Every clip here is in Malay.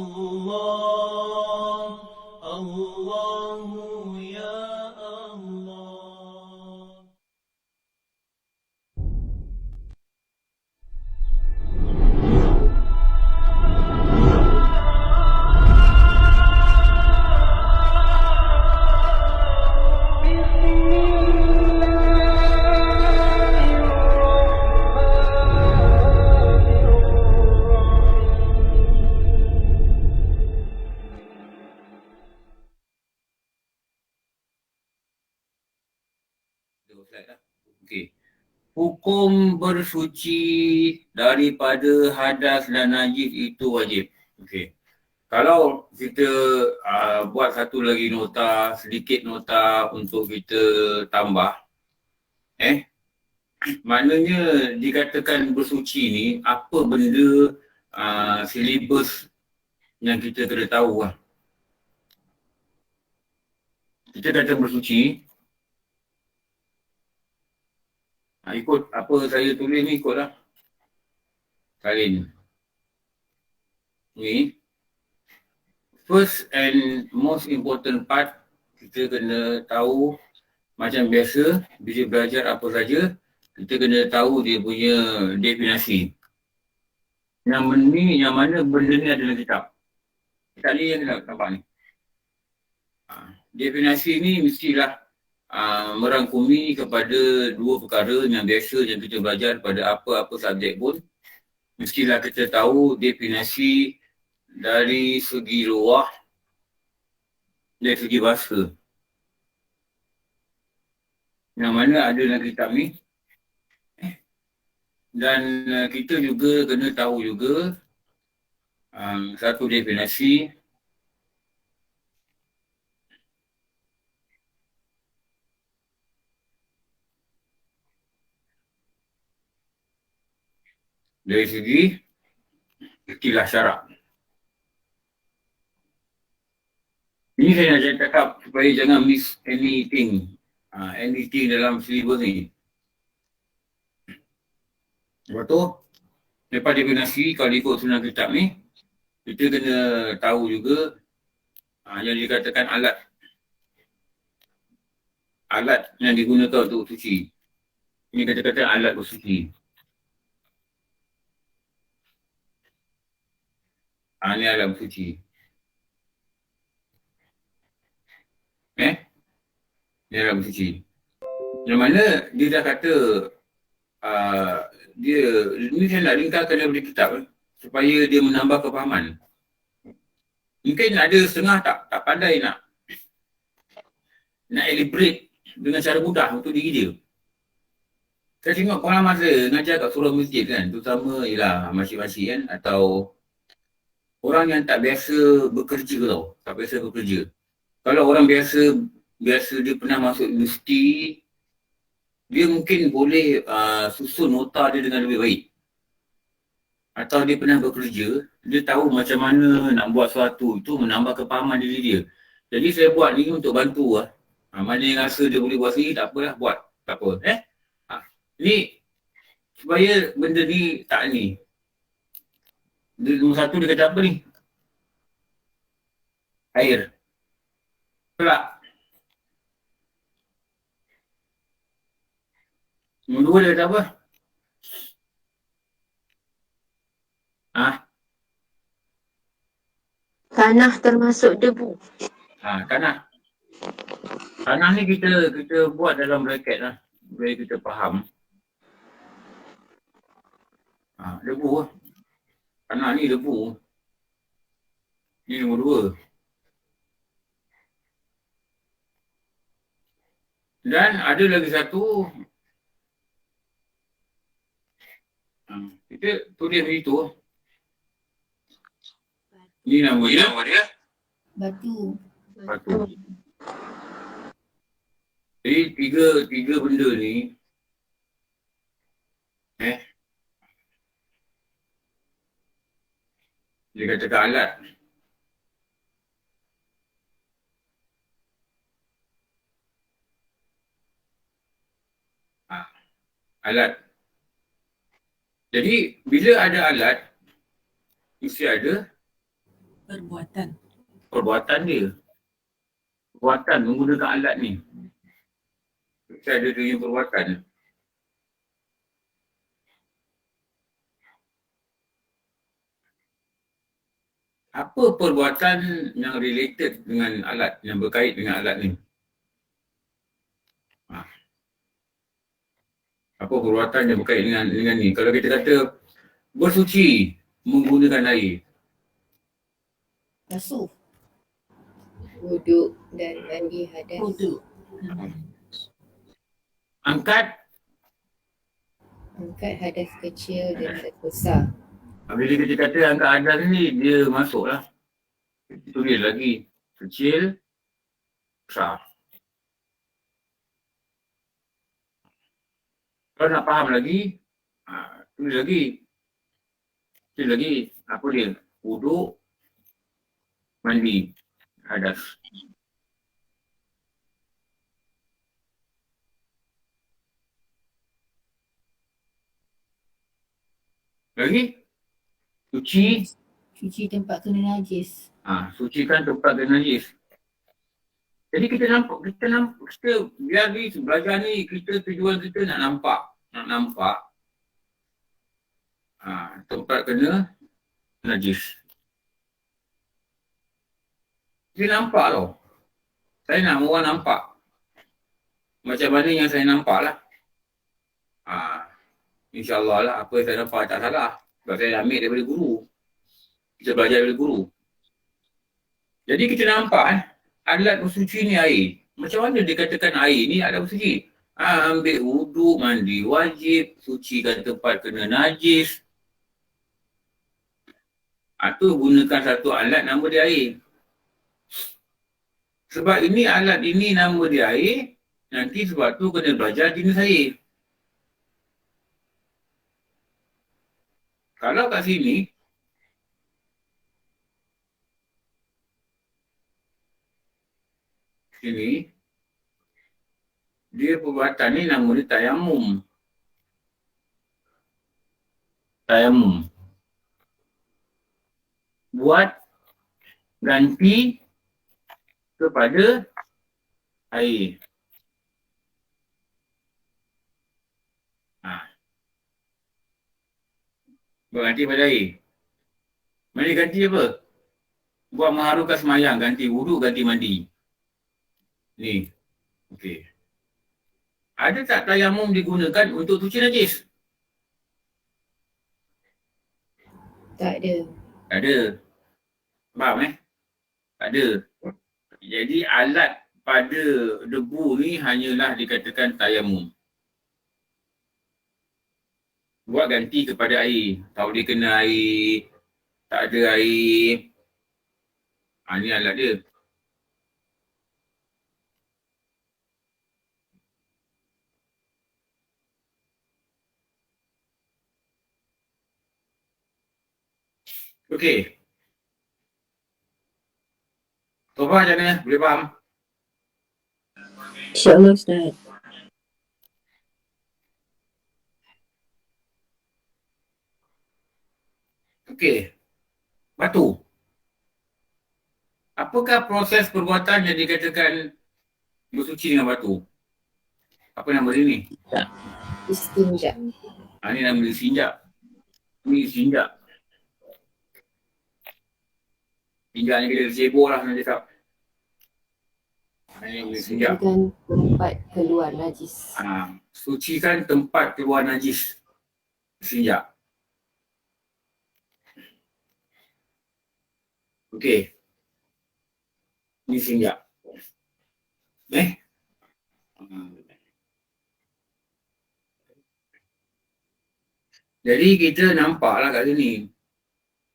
الله الله يا الله. Okey. Hukum bersuci daripada hadas dan najis itu wajib. Okey. Kalau kita buat satu lagi nota, sedikit nota untuk kita tambah, maknanya dikatakan bersuci ni, apa benda silibus yang kita kena tahu lah. Kita kata bersuci, ikut apa saya tulis ni, ikutlah. Salin. Ni, first and most important part, kita kena tahu macam biasa, bila belajar apa saja, kita kena tahu dia punya definisi. Yang mana benda ni ada dalam kitab. Kitab ni yang kita nampak ni. Definisi ni mestilah merangkumi kepada dua perkara yang biasa yang kita belajar pada apa-apa subjek pun. Mestilah kita tahu definisi dari segi luar, dari segi bahasa. Yang mana ada dalam kitab ni. Dan kita juga kena tahu juga satu definisi dari segi istilah syarak. Ini saya nak cakap supaya jangan miss anything dalam silibus ni. Lepas tu, lepas definisi, kalau ikut sunnah kitab ni, kita kena tahu juga yang dikatakan alat. Alat yang digunakan untuk suci. Ini kata-kata alat bersuci. Ini alat bersuci. Ini alat bersuci. Yang mana dia dah kata ini saya nak ringkaskan daripada kitab supaya dia menambah kefahaman. Mungkin ada setengah tak pandai nak elaborate dengan cara mudah untuk diri dia. Saya tengok pengalaman saya ngajar kat surau masjid kan, terutama ialah masjid-masjid kan, atau orang yang tak biasa bekerja tau, tak biasa bekerja. Kalau orang biasa dia pernah masuk universiti, dia mungkin boleh susun nota dia dengan lebih baik. Atau dia pernah bekerja, dia tahu macam mana nak buat sesuatu, itu menambah kepahaman diri dia. Jadi saya buat ni untuk bantu lah. Mana yang rasa dia boleh buat sendiri, tak apalah, buat. Tak apa. Ni, supaya benda ni tak ni. Nombor satu dia kata apa ni? Air. Pelak. Nombor dua dia kata apa? Tanah termasuk debu. Tanah. Tanah ni kita buat dalam bracket lah. Supaya kita faham. Debu lah. Tanah ni debu. Ni nombor dua. Dan ada lagi satu. Kita tulis begitu. Ni nama dia. Batu. Jadi tiga benda ni dia katakan alat. Alat. Jadi bila ada alat, mesti ada Perbuatan dia. Perbuatan menggunakan alat ni. Kita ada dia punya perbuatan. Apa perbuatan yang related dengan alat, yang berkait dengan alat ni? Apa perbuatan yang berkait dengan ni? Kalau kita kata bersuci menggunakan air. Basuh. Wuduk dan mandi hadas. Angkat. Angkat hadas kecil dan hadas besar. Bila kita kata angkat hadas ni, dia masuk lah. Kita tulis lagi. Kecil, besar. Kalau nak faham lagi, tulis lagi. Tulis lagi. Apa dia? Wuduk, mandi, hadas. Lagi? Suci. Cuci tempat kena najis. Sucikan tempat kena najis. Jadi kita biar ni belajar ni, kita tujuan kita nak nampak tempat kena najis. Kita nampak tau. Saya nak orang nampak. Macam mana yang saya nampak lah. InsyaAllah lah apa yang saya nampak tak salah. Sebab saya ambil daripada guru. Kita belajar daripada guru. Jadi kita nampak alat bersuci ni air. Macam mana dikatakan air ni alat bersuci? Ambil wuduk, mandi wajib, sucikan tempat kena najis. Tu gunakan satu alat nama dia air. Sebab ini alat ini nama dia air, nanti sebab tu kena belajar jenis air. Kalau kat sini, dia perbuatan ni nama dia tayamum. Tayamum. Buat ganti kepada air. Berganti pada air. Mana ganti apa? Buat mengharukan semayang, ganti wuduk, ganti mandi. Ni. Okey. Ada tak tayamum digunakan untuk cuci najis? Tak ada. Tak ada. Faham Tak ada. Jadi alat pada debu ni hanyalah dikatakan tayamum. Buat ganti kepada air. Tahu dia kena air, tak ada air. Ni alat dia. Okey. Toba macam mana? Boleh faham? InsyaAllah Ustaz. Okey. Batu. Apakah proses perbuatan yang dikatakan bersuci dengan batu? Apa nama dia ni? Istinja. Ni nama dia istinja. Ni istinja. Istinja ni kita cebok lah nak cakap. Ni istinja. Sucikan tempat keluar najis. Sucikan tempat keluar najis. Istinja. Okey. Ni istinja. Jadi kita nampaklah kat sini.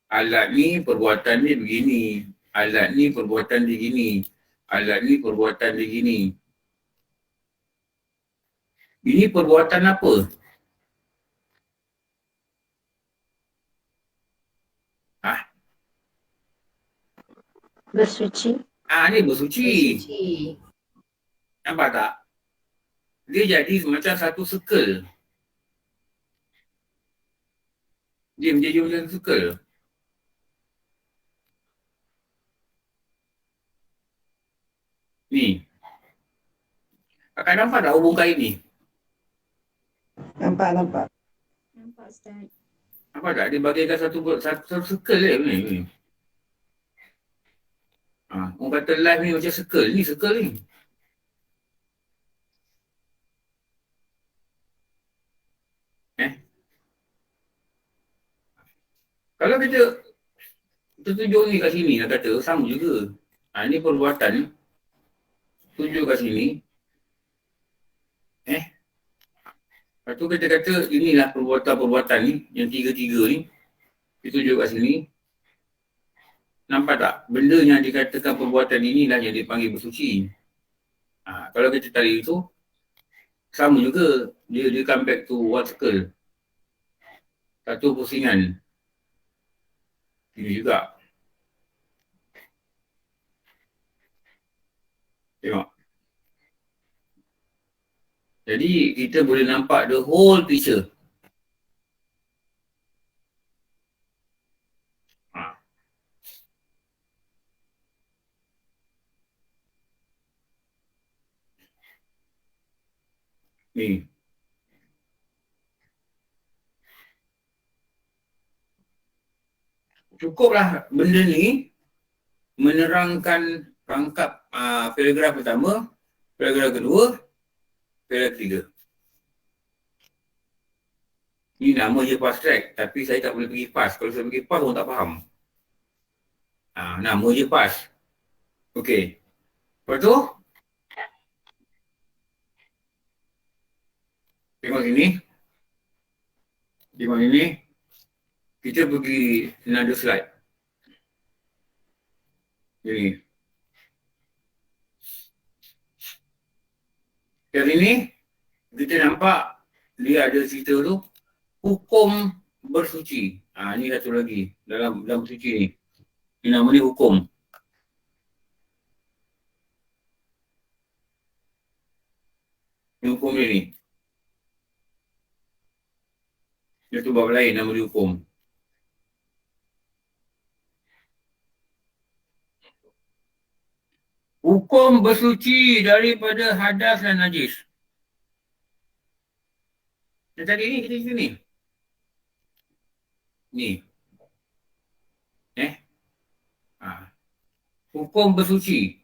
Alat ni perbuatan dia begini. Alat ni perbuatan dia gini. Alat ni perbuatan dia gini. Ini perbuatan apa? Bersuci. Ni bersuci. Nampak tak? Dia jadi macam satu circle. Dia menjadi macam circle. Ni. Kakak nampak tak hubung kain ni? Nampak. Nampak Ustaz. Nampak tak? Dia bagikan satu circle je ni. Orang kata live ni macam circle. Ni circle ni. Kalau kita tunjuk ni kat sini, nak kata sama juga. Ni perbuatan ni. Tunjuk kat sini. Lepas tu kita kata inilah perbuatan-perbuatan ni, yang tiga-tiga ni. Kita tunjuk kat sini. Nampak tak? Benda yang dikatakan perbuatan inilah yang dipanggil bersuci. Kalau kita tarik itu, sama juga. Dia come back to one circle. Satu pusingan. Ini juga. Tengok. Jadi kita boleh nampak the whole picture. Ni. Cukuplah benda ni menerangkan rangkap paragraf pertama, paragraf kedua, paragraf ketiga. Ini nama je fast track, tapi saya tak boleh pergi fast. Kalau saya pergi fast, orang tak faham. Nama je fast. Okey. Lepas tu, tengok sini. Tengok sini. Kita pergi another slide. Ini. Kat sini, kita nampak dia ada cerita tu. Hukum bersuci. Ni satu lagi. Dalam bersuci ni. Ini nama ni hukum. Ini hukum dia ni. Dia tu bab lain nama dia hukum. Hukum bersuci daripada hadas dan najis. Yang tadi ni, kita sini. Ni. Hukum bersuci.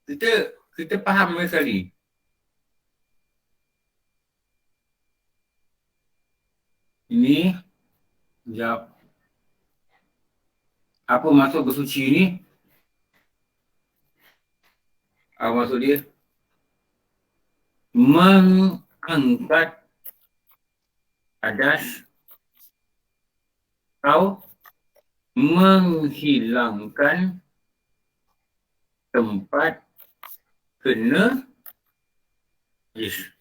Kita faham sekali. Ini. Sekejap. Apa maksud bersuci ni? Apa maksud dia? Mengangkat hadas atau menghilangkan tempat kena najis.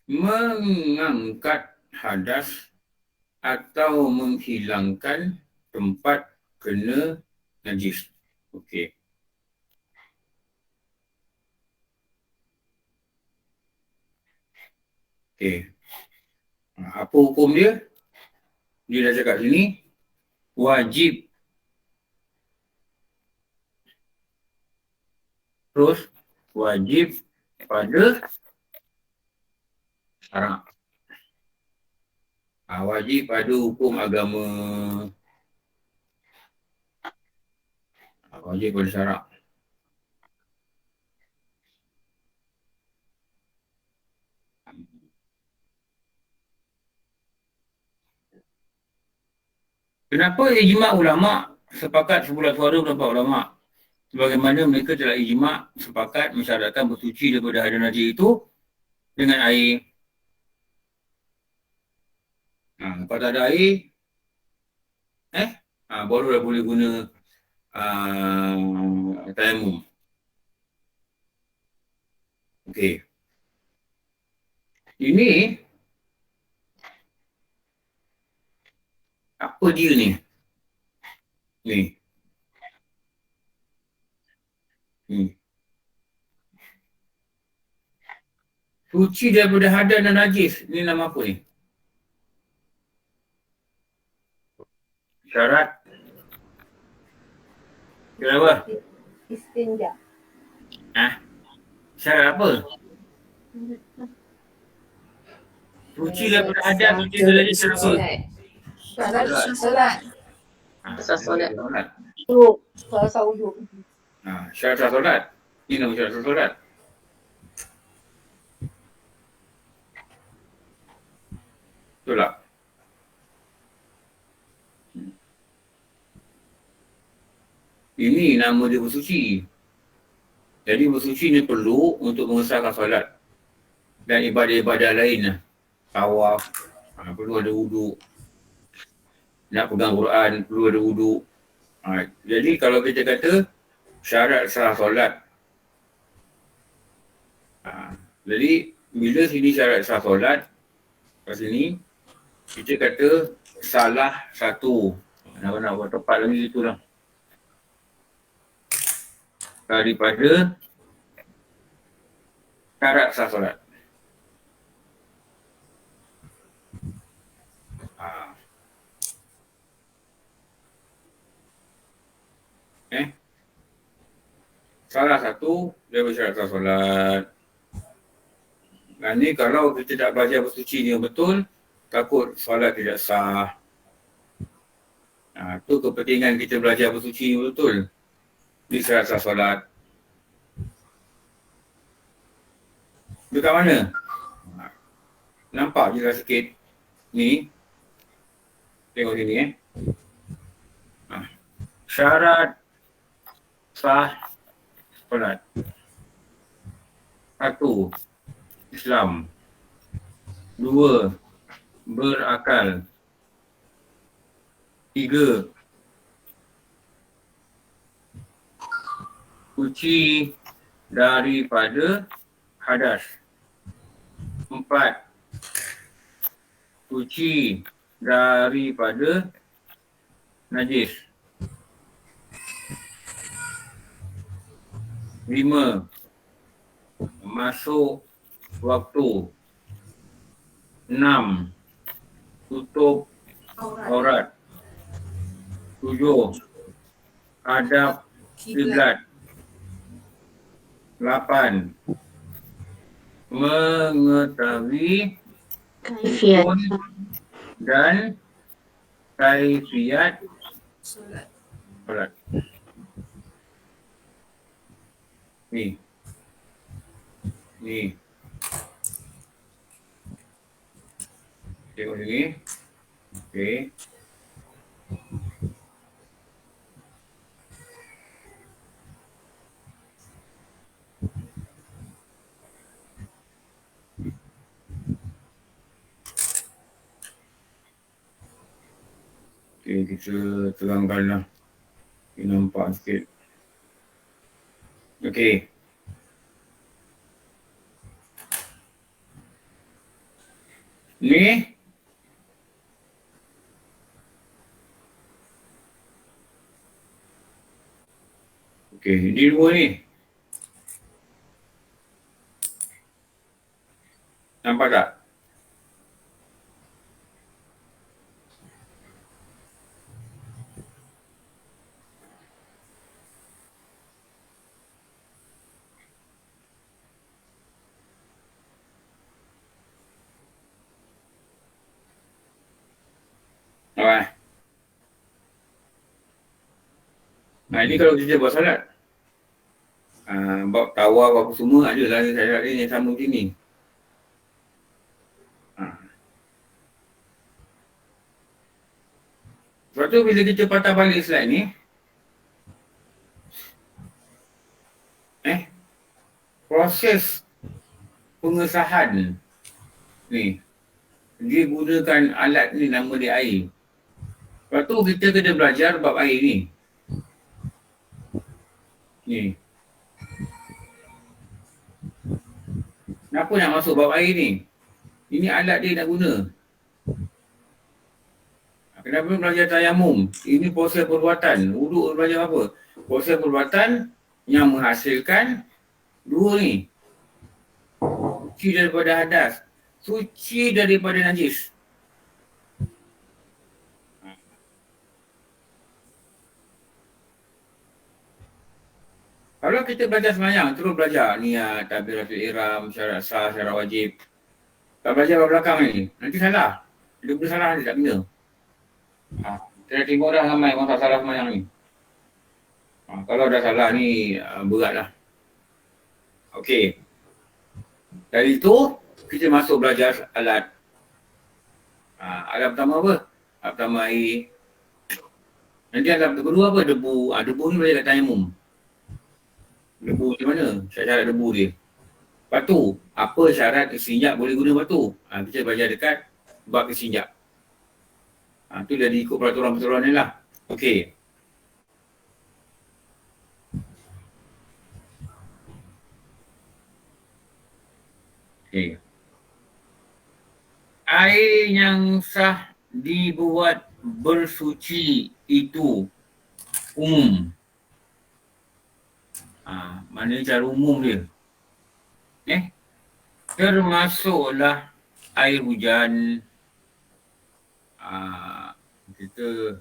Mengangkat hadas atau menghilangkan tempat kena najis. Okey. Okey. Apa hukum dia? Dia dah cakap sini. Wajib. Terus wajib pada syarak. Wajib pada hukum agama. Wajib pada syarak. Kenapa ijma' ulama' sepakat sebulat suara pendapat ulama'? Sebagaimana mereka telah ijma' sepakat mensyaratkan bersuci daripada hadas najis itu dengan air. Kalau tak ada air, baru dah boleh guna tayamum. Okey. Ini apa dia ni? Ni. Suci daripada hadas dan najis. Ini nama apa ni? Syarat. Syarat apa? Istinja. Syarat apa? Suci daripada hadas, suci daripada najis. Syarat apa? Syarat solat. Sah solat. Wuduk. Selesai wuduk. Syarat sah solat. Ini nama syarat sah solat. Betul tak? Ini nama dia bersuci. Jadi bersuci ni perlu untuk mengesahkan solat. Dan ibadah-ibadah lain lah. Tawaf, perlu ada wuduk. Nak pegang Quran, perlu ada wuduk. Jadi kalau kita kata syarat sah solat. Jadi bila sini syarat sah solat, kat sini kita kata salah satu. Nak buat tepat lagi itulah. Daripada syarat sah solat. Salah satu daripada syarat sah solat. Dan ni kalau kita tak belajar bersuci ni yang betul, takut solat tidak sah. Itu kepentingan kita belajar bersuci ni betul. Di syarat sah solat. Dekat mana? Nampak je lah sikit. Ni. Tengok sini Syarat sah solat. 1. Islam. 2. Berakal. 3. Suci daripada hadas. 4. Suci daripada najis. 5. Masuk waktu. 6. Tutup aurat. 7. Hadap kiblat. 8. Mengetahui rukun dan kaifiat solat. Ni. Tengok sini. Okey. Okey, kita terangkanlah. Kita nampak sikit. Okey. Ni. Okey, ini dua ni. Nampak tak? Ini kalau kita buat salat. Bab tawaf apa semua ada lah syarat ni yang sama sini. Sebab tu bila kita patah balik slide ni, proses pengesahan ni, dia gunakan alat ni, nama dia air. Lepas tu kita kena belajar bab air ni. Ni. Kenapa nak masuk bab air ni? Ini alat dia nak guna. Kenapa belajar tayamum? Ini proses perbuatan. Wuduk belajar apa? Proses perbuatan yang menghasilkan dua ni. suci daripada hadas, suci daripada najis. Kalau kita belajar semayang, terus belajar niat, takbiratul ihram, syarat sah, syarat wajib. Tak belajar belakang ni, nanti salah. Dia boleh salah, dia tak kena. Kita dah tengok dah ramai orang tak salah semayang ni. Kalau dah salah ni, beratlah. Okey. Dari itu, kita masuk belajar alat. Alat pertama apa? Alat pertama air. Nanti alat kedua apa? Debu. Debu ni boleh kat tayamum. Debu di mana? Syarat-syarat debu dia. Batu. Apa syarat istinjak boleh guna batu? Kita belajar dekat bab istinjak. Tu dah diikut peraturan-peraturan ni lah. Okey. Okay. Air yang sah dibuat bersuci itu umum. Mana cara umum dia? Termasuklah air hujan. Kita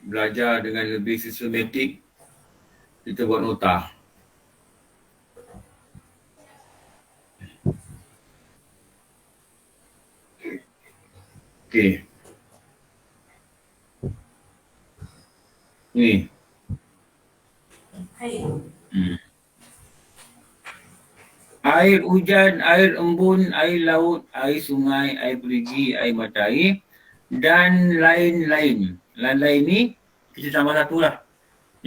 belajar dengan lebih sistematik. Kita buat nota. Okey. Ni. Air hujan, air embun, air laut, air sungai, air perigi, air mata air dan lain-lain. Lain-lain ni kita tambah satu lah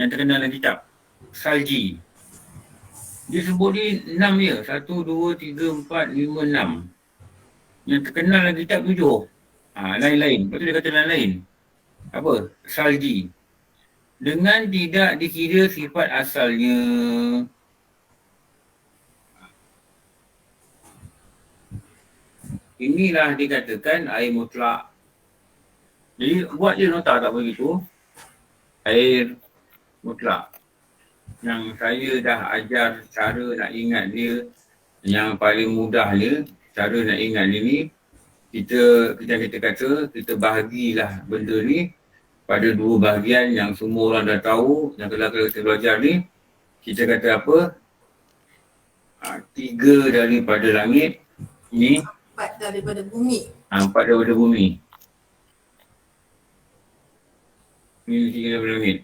yang terkenal dalam kitab. Salji. Dia sebut ni 6 je. 1, 2, 3, 4, 5, 6. Yang terkenal dalam kitab 7. Lain-lain. Lepas tu dia kata lain-lain. Apa? Salji. Dengan tidak dikira sifat asalnya. Inilah dikatakan air mutlak. Jadi buat je nota tak begitu. Air mutlak. Yang saya dah ajar cara nak ingat dia. Yang paling mudah dia. Cara nak ingat dia ni. Kita kata, kita bahagilah benda ni pada 2 bahagian yang semua orang dah tahu. Yang kalau kita belajar ni, kita kata apa? 3 daripada langit. Ni 4 daripada bumi. 4 daripada bumi. Ni 3 daripada langit.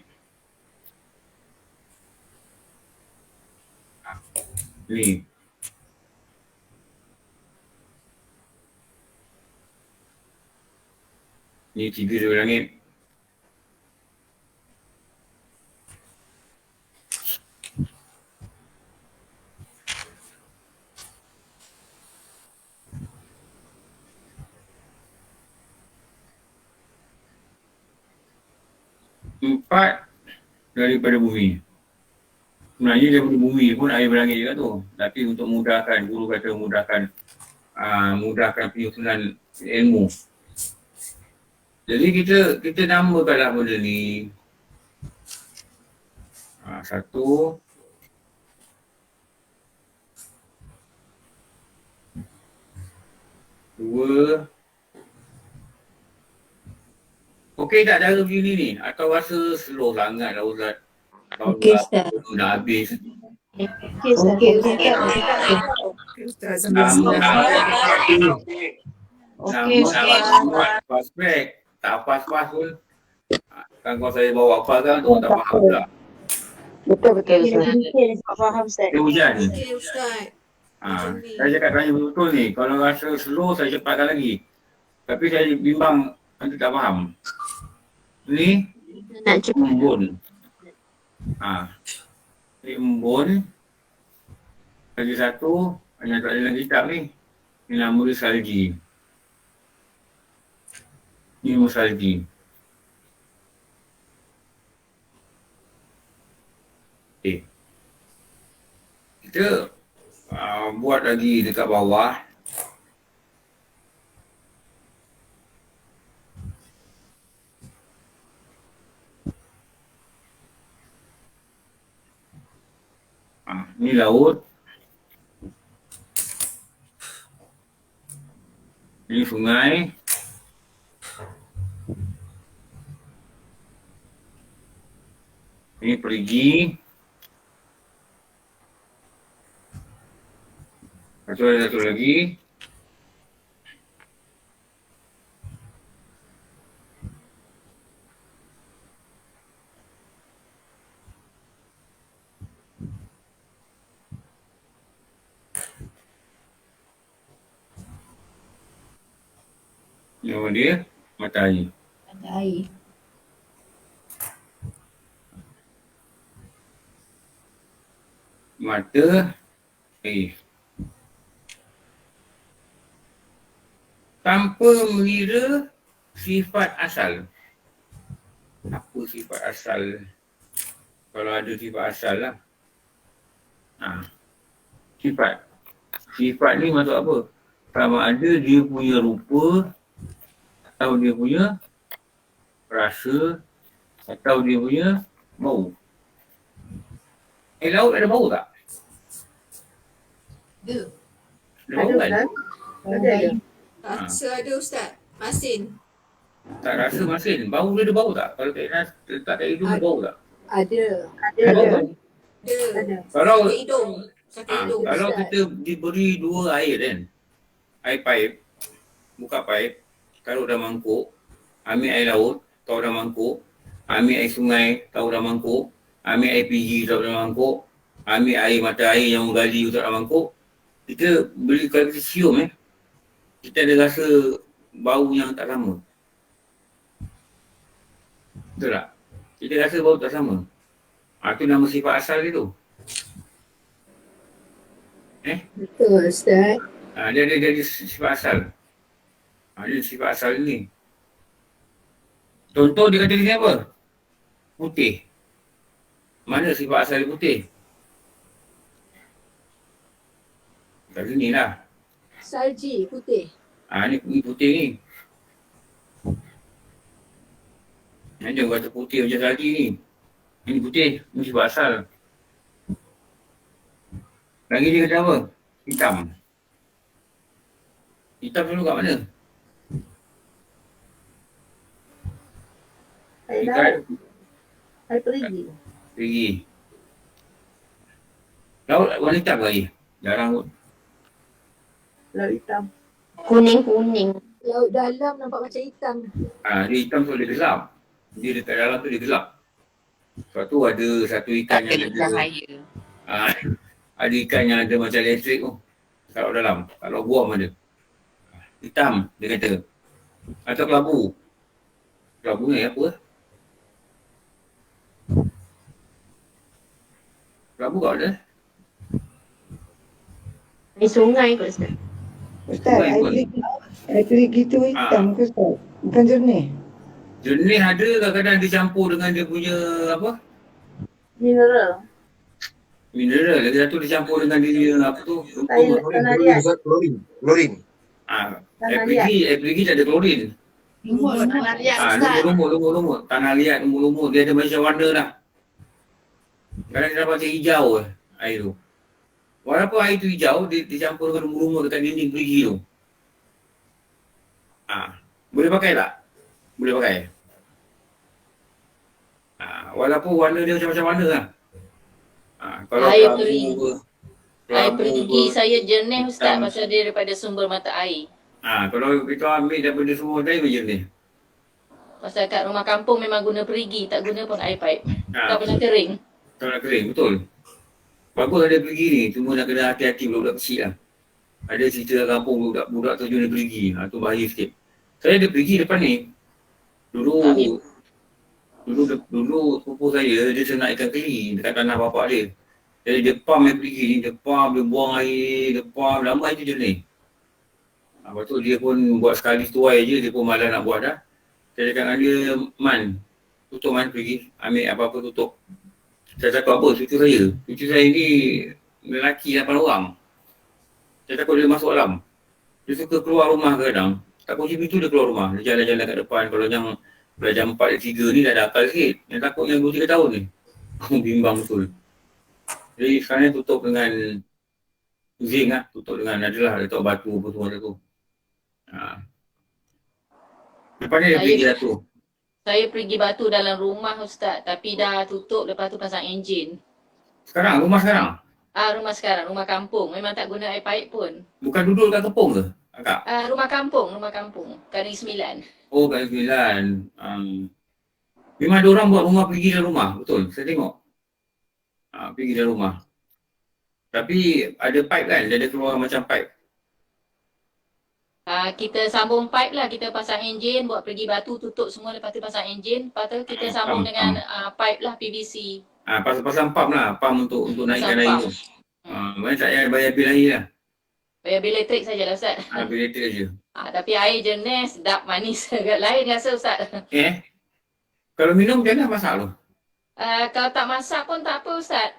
Ni. Ni 3 daripada langit. Empat daripada bumi. Sebenarnya daripada bumi pun air berlangit juga tu. Tapi untuk mudahkan, guru kata mudahkan penyusunan ilmu. Jadi kita namakanlah benda ni. 1, 2. Okey tak cara begini ni? Atau rasa slow sangat lah Ustaz? Okey Ustaz. Dah habis. Okey Ustaz. Ustaz Okey Ustaz. Pas-pack. Tak pas-pas pun. Kan kalau saya bawa apa kan, tu tak faham pula. Betul Ustaz. Tak faham Ustaz. Dia hujan. Okey Ustaz. Saya cakap tanya betul ni. Kalau rasa slow, saya cepatkan lagi. Tapi saya bimbang nanti tak faham. Ni embun. Ni embun. Lagi satu, yang tak ada dalam kitab ni. Ni nama dia salji. Ni nama salji. Kita buat lagi dekat bawah. Ni laut. Ini sungai. Ini perigi. Ada satu lagi. Nama dia mata air. Ada air. Mata air. Tanpa mengira sifat asal. Apa sifat asal? Kalau ada sifat asal lah. Sifat. Sifat ni maksud apa? Sama ada dia punya rupa, atau dia punya rasa, atau dia punya bau. Laut ada bau tak? Ada. Ada bau kan? Ada. Rasa ada Ustaz. Masin. Tak rasa masin. Bau dia ada bau tak? Kalau tak kat hidung ada bau tak? Ada. Ada bau kan? Ada. Kalau Sakit hidung. Sakit hidung. kalau kita diberi dua air kan, air paip, buka paip, taruh dalam mangkuk, ambil air laut, taruh dalam mangkuk, ambil air sungai, taruh dalam mangkuk, ambil air PG, taruh dalam mangkuk, ambil air mata air yang menggali taruh dalam mangkuk, kita beli, kalau kita cium kita ada rasa bau yang tak sama. Betul tak? Kita rasa bau tak sama. Itu nama sifat asal dia tu. Betul Ustaz. Dia ada sifat asal. Dia sifat asal ni. Contoh dia kata di sini apa? Putih. Mana sifat asal dia putih? Kat sini lah. Salji putih. Ni putih ni. Jangan kata putih macam tadi ni. Ini putih. Ini sifat asal. Lagi dia kata apa? Hitam. Hitam dulu kat mana? Air perigi. Pergi. Laut warna hitam lagi. Jarang kot. Laut hitam. Kuning-kuning. Laut dalam nampak macam hitam. Dia hitam so dia gelap. Dia dekat dalam tu dia gelap. Sebab tu ada satu ikan Tak yang ada ada cahaya. ada ikan yang ada macam elektrik tu. Kalau dalam. Kalau buam ada. Hitam dia kata. Atau kelabu. Kelabu ni apa? Kelabu kat mana? Air sungai kot Ustaz. Ustaz, air perigi tu hitam ke Ustaz? Bukan jernih? Jernih ada, kadang-kadang dia campur dengan dia punya apa? Mineral. Mineral. Lagi satu dia campur dengan dia apa tu? Tanah liat. Klorin. Air perigi tak ada klorin. Tanah liat Ustaz. Lumut. Tanah liat, lumut. Dia ada macam warna lah. Kadang dia dapat macam hijau air tu. Walaupun air tu hijau, dia campur dengan lumut dekat dinding perigi tu. Boleh pakai tak? Boleh pakai. Walaupun warna dia macam-macam warna lah. Kalau Air kelabu perigi. ke, Air kelabu perigi ke, saya jernih Ustaz hitam. pasal dia daripada sumber mata air. Kalau kita ambil daripada semua tadi macam ni. Pasal kat rumah kampung memang guna perigi, tak guna pun air pipe. Tak Ah, pernah kering. Kalau nak kering, betul. Bagus ada perigi ni, cuma nak kena hati-hati budak-budak kecil lah. Ada cerita kampung budak terjun di perigi, tu bahaya sikit. Saya ada perigi depan ni. Dulu sepupu saya, dia senang ikan keli dekat tanah bapak dia. Jadi dia pump air perigi ni, dia buang air, lama air tu jernih. Lepas tu dia pun buat sekali setuai je, dia pun malas nak buat dah. Saya cakap dengan dia, Man, tutup Man pergi, ambil apa-apa tutup. Saya cakap apa, cucu saya ni lelaki 8 orang. Saya takut dia masuk alam. Dia suka keluar rumah kadang. Tak kunci pintu dia keluar rumah. Dia jalan-jalan kat depan. Kalau yang belajar 4 dan 3 ni dah ada akal sikit. Yang takut yang 2-3 tahun ni. Aku bimbang betul. Jadi sekarang ni tutup dengan zinc lah. Tutup dengan adalah letak batu apa semua tu. Lepas ni dia Saya- pergi Dato'. Saya pergi batu dalam rumah Ustaz, tapi dah tutup, lepas tu pasang enjin. Sekarang, rumah sekarang? Rumah sekarang, rumah kampung. Memang tak guna air paip pun. Bukan duduk kat Kepong ke, Akak? Rumah kampung. Kali 9. Oh, kat Sembilan. Memang ada orang buat rumah pergi dalam rumah, betul? Saya tengok. Pergi dalam rumah. Tapi ada pipe kan? Dia ada keluar macam pipe. Kita sambung pipe lah, kita pasang enjin, buat pergi batu, tutup semua, lepas tu pasang enjin. Lepas tu kita sambung dengan pipe lah, PVC. Pasang pump lah, pump untuk naikkan Pasang air pump. tu. Mana tak payah bayar bil air lah. Bayar bil elektrik sajalah Ustaz. Bil elektrik je. Tapi air jenis, sedap, manis. Lain rasa Ustaz. Kalau minum jangan masak tu. Kalau tak masak pun tak apa Ustaz.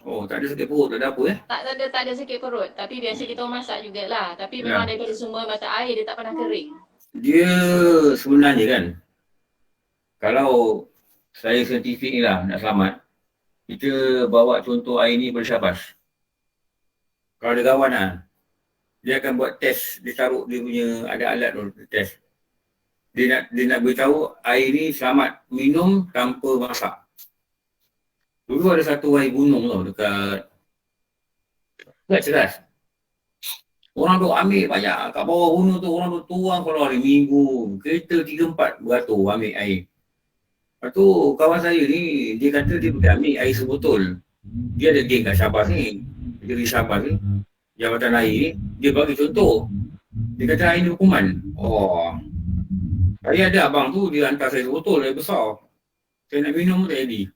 Oh, tak ada sakit perut, tak ada apa Tak ada sakit perut. Tapi biasa kita orang masak jugalah. Tapi Ya. memang daripada sumber mata air, dia tak pernah kering. Dia sebenarnya kan, kalau saya saintifik ni lah nak selamat, kita bawa contoh air ni pada Syabas. Kalau ada kawan lah, dia akan buat test, dia taruh dia punya ada alat tu, test. Dia nak beritahu air ni selamat minum tanpa masak. Dulu ada satu air gunung tau dekat Ceras. Orang tu ambil banyak kat bawah gunung tu, orang tu tuang kalau hari Minggu, kereta 3-4 beratur ambil air. Lepas tu kawan saya ni, dia kata dia boleh ambil air sebotol. Dia ada geng kat Syabas ni, dia di Syabas ni, Jabatan Air ni, dia bagi contoh. Dia kata air ni hukuman. Oh, saya ada abang tu, dia hantar saya sebotol, air besar. Saya nak minum pun tak jadi.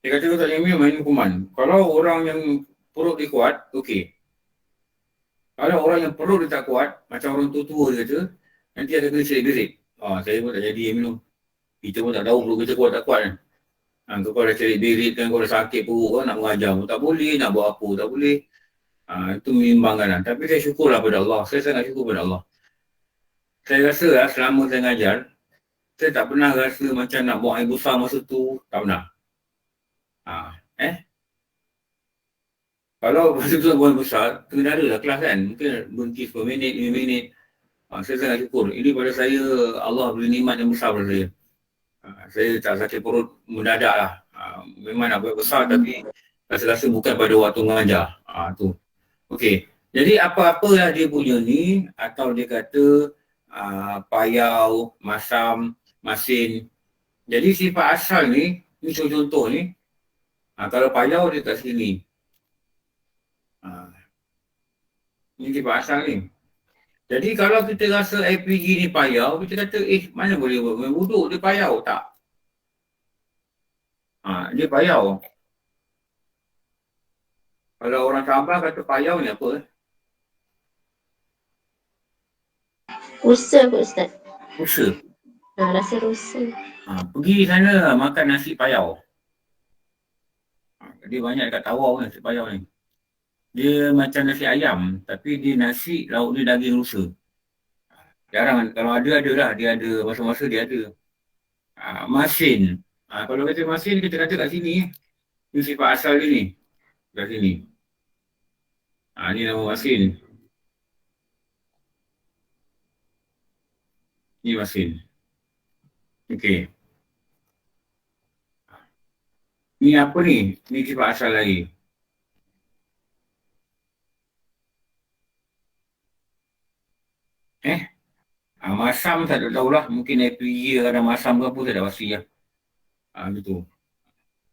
Dia kata kalau tak nak minum, air hukuman. Kalau orang yang perut dia kuat, okey. Kalau orang yang perut dia tak kuat, macam orang tua-tua dia kata, nanti akan kena cerit-berit. Saya pun tak jadi minum. Kita pun tak tahu perut kita kuat tak kuat kan. Kau dah cerit-berit kan, kau dah sakit perut, kau nak mengajar pun tak boleh, nak buat apa tak boleh. Itu membimbangkan lah. Tapi saya syukurlah pada Allah. Saya sangat syukur pada Allah. Saya rasa lah, selama saya ngajar, saya tak pernah rasa macam nak buang air besar masa tu. Tak pernah. Kalau masa tu buang air besar, kena ada lah kelas kan. Mungkin berhenti 10 minit, 5 minit. Saya sangat syukur. Ini pada saya, Allah beri nikmat yang besar pada saya. Saya tak sakit perut mendadak lah. Memang nak buat besar tapi rasa-rasa bukan pada waktu mengajar. Tu. Okey. Jadi apa-apa lah dia punya ni, atau dia kata payau, masam, masin. Jadi sifat asal ni contoh ni, kalau payau dia kat sini. Ini sifat asal ni. Jadi kalau kita rasa LPG ni payau, kita kata mana boleh buat wuduk, dia payau tak? Dia payau. Kalau orang Sabah kata payau ni apa? Rusa kot Ustaz. Rusa. Rasa rusa. Pergi sana makan nasi payau. Dia banyak dekat Tawau nasi payau ni. Dia macam nasi ayam, tapi dia nasi, lauk dia daging rusa. Jarang, kalau ada lah. Dia ada, masa-masa dia ada. Masin. Kalau kata masin, kita kata kat sini. Ini sifat asal dia ni. Kat sini. Ni nama masin. Ni masin. Okey. Ni apa ni? Ni sifat asal lagi. Masam tak tahulah. Mungkin LPG ada masam ke apa, tak ada pasti lah. Gitu.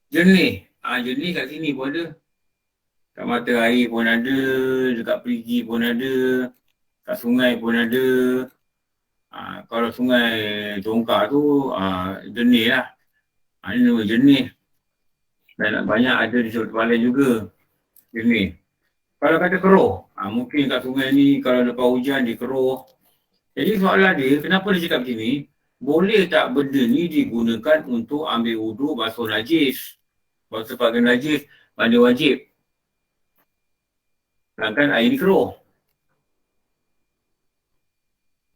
Jernih. Jernih kat sini pun ada. Kat mata air pun ada. Dekat perigi pun ada. Kat sungai pun ada. Kalau sungai Tongkar tu, jernih lah. Ini nama jernih. Dan banyak ada di Johor Bahru juga. Jernih. Kalau kata keruh, mungkin kat sungai ni kalau lepas hujan dia keruh. Jadi soalan dia, kenapa dia cakap begini? Boleh tak benda ni digunakan untuk ambil wuduk basuh najis? Basuh pakaian najis, mandi wajib. Sedangkan air ni keruh.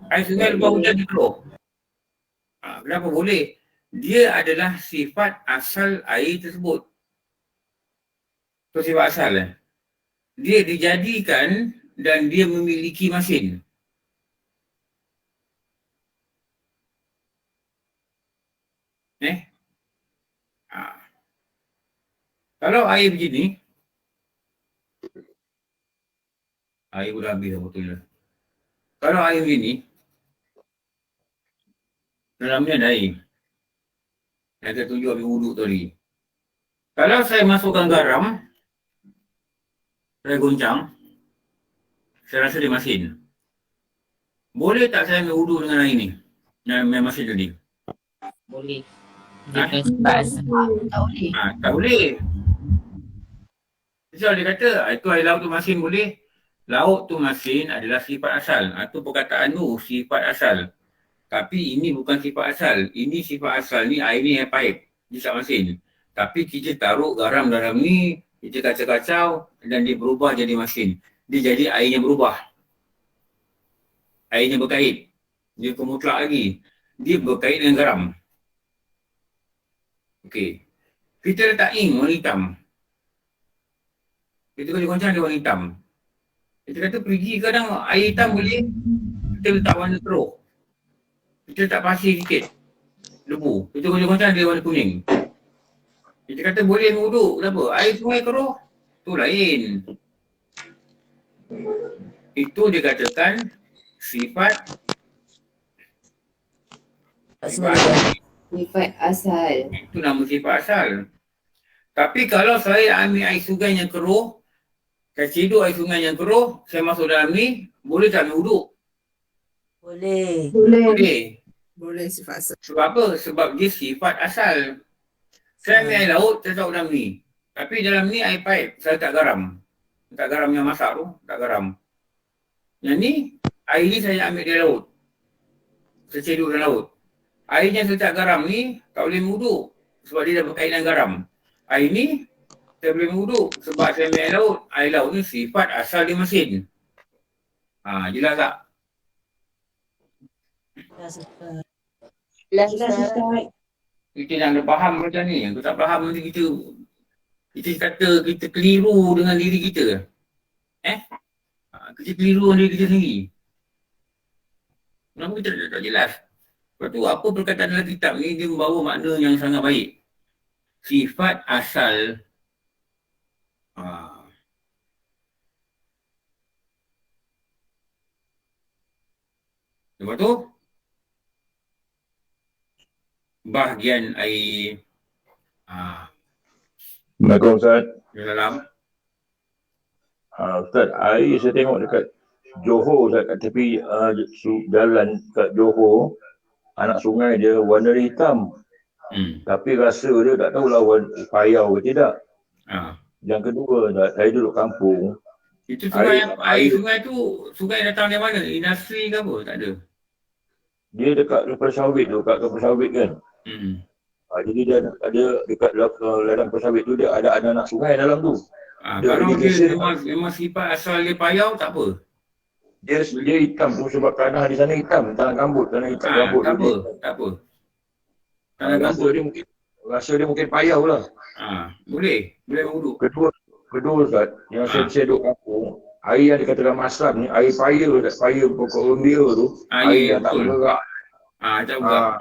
Air sungai lepas hujan dia keruh. Kenapa boleh? Dia adalah sifat asal air tersebut. Itu sifat asal. Dia dijadikan dan dia memiliki masin. Ha. Kalau air begini, air sudah habis dah botolnya. Kalau air begini, dalamnya ada air. Yang saya tunjuk habis wuduk tadi. Kalau saya masukkan garam, saya goncang, saya rasa dia masin. Boleh tak saya ambil wuduk dengan air ni? Yang masin tadi? Boleh. Dia punya sifat asal. Tak boleh. Tak boleh. Sebab dia kata, itu air laut tu masin boleh. Laut tu masin adalah sifat asal. Itu perkataan tu, sifat asal. Tapi ini bukan sifat asal. Ini sifat asal ni, air ni air paip. Dia tak masin. Tapi kita taruh garam dalam ni, kita kacau-kacau dan dia berubah jadi masin. Dia jadi airnya berubah. Airnya berkait. Dia kemutlak lagi. Dia berkait dengan garam. Okey. Kita letak ink warna hitam. Kita goncang dia warna hitam. Kita kata pergi kadang air hitam boleh, kita letak warna teruk. Kita letak pasir sikit. Lebu. Kita goncang dia warna kuning. Kita kata boleh wuduk. Kenapa? Air sungai keruh. Tu lain. Itu dikatakan sifat asal. Itu nama sifat asal. Tapi kalau saya ambil air sungai yang keruh, saya cedok air sungai yang keruh, saya masuk dalam ni, boleh tak ambil wuduk? Boleh. Boleh. Boleh sifat asal. Sebab apa? Sebab dia sifat asal. Saya ambil air laut, saya taruh dalam ni. Tapi dalam ni air paip, saya tak garam. Tak garam yang masak tu, tak garam. Yang ni, air ni saya ambil dari laut. Saya cedok dalam laut. Air yang saya tak garam ni, tak boleh wuduk. Sebab dia dah berkaitan garam. Air ni, saya boleh wuduk. Sebab saya ambil air laut. Air laut ni sifat asal dia masin. Jelas tak? Jelas Ustaz. Kita yang ada faham macam ni. Yang tak faham nanti kita kata kita keliru dengan diri kita. Kita keliru dengan diri kita sendiri. Kenapa kita tak jelas? Lepas tu apa perkataan dalam kitab ni dia membawa makna yang sangat baik. Sifat asal. Lepas tu bahagian air Assalamualaikum Ustaz. di dalam Ustaz, air saya tengok dekat Johor Ustaz, kat tepi jalan kat Johor, anak sungai dia warna dia hitam. Tapi rasa dia tak tahulah payau ke tidak. Yang kedua, saya duduk kampung. itu sungai air sungai tu sungai datang dari mana? Industri ke apa? Tak ada. Dia dekat lepas sawit tu, kat lepas sawit kan. Jadi dia ada dekat ladang pesawit tu dia ada anak sungai dalam tu. Kalau dia memang sifat asal dia payau tak apa. Dia hitam tu sebab tanah di sana hitam, tanah gambut, tanah hitam gambut. Tak apa. Tanah gambut Rasa dia mungkin payau lah. Boleh wuduk. Kedua Ustaz, yang saya duduk kampung, air yang dikatakan masam ni, air paya pokok rembia tu, air yang tak bergerak. Tak bergerak.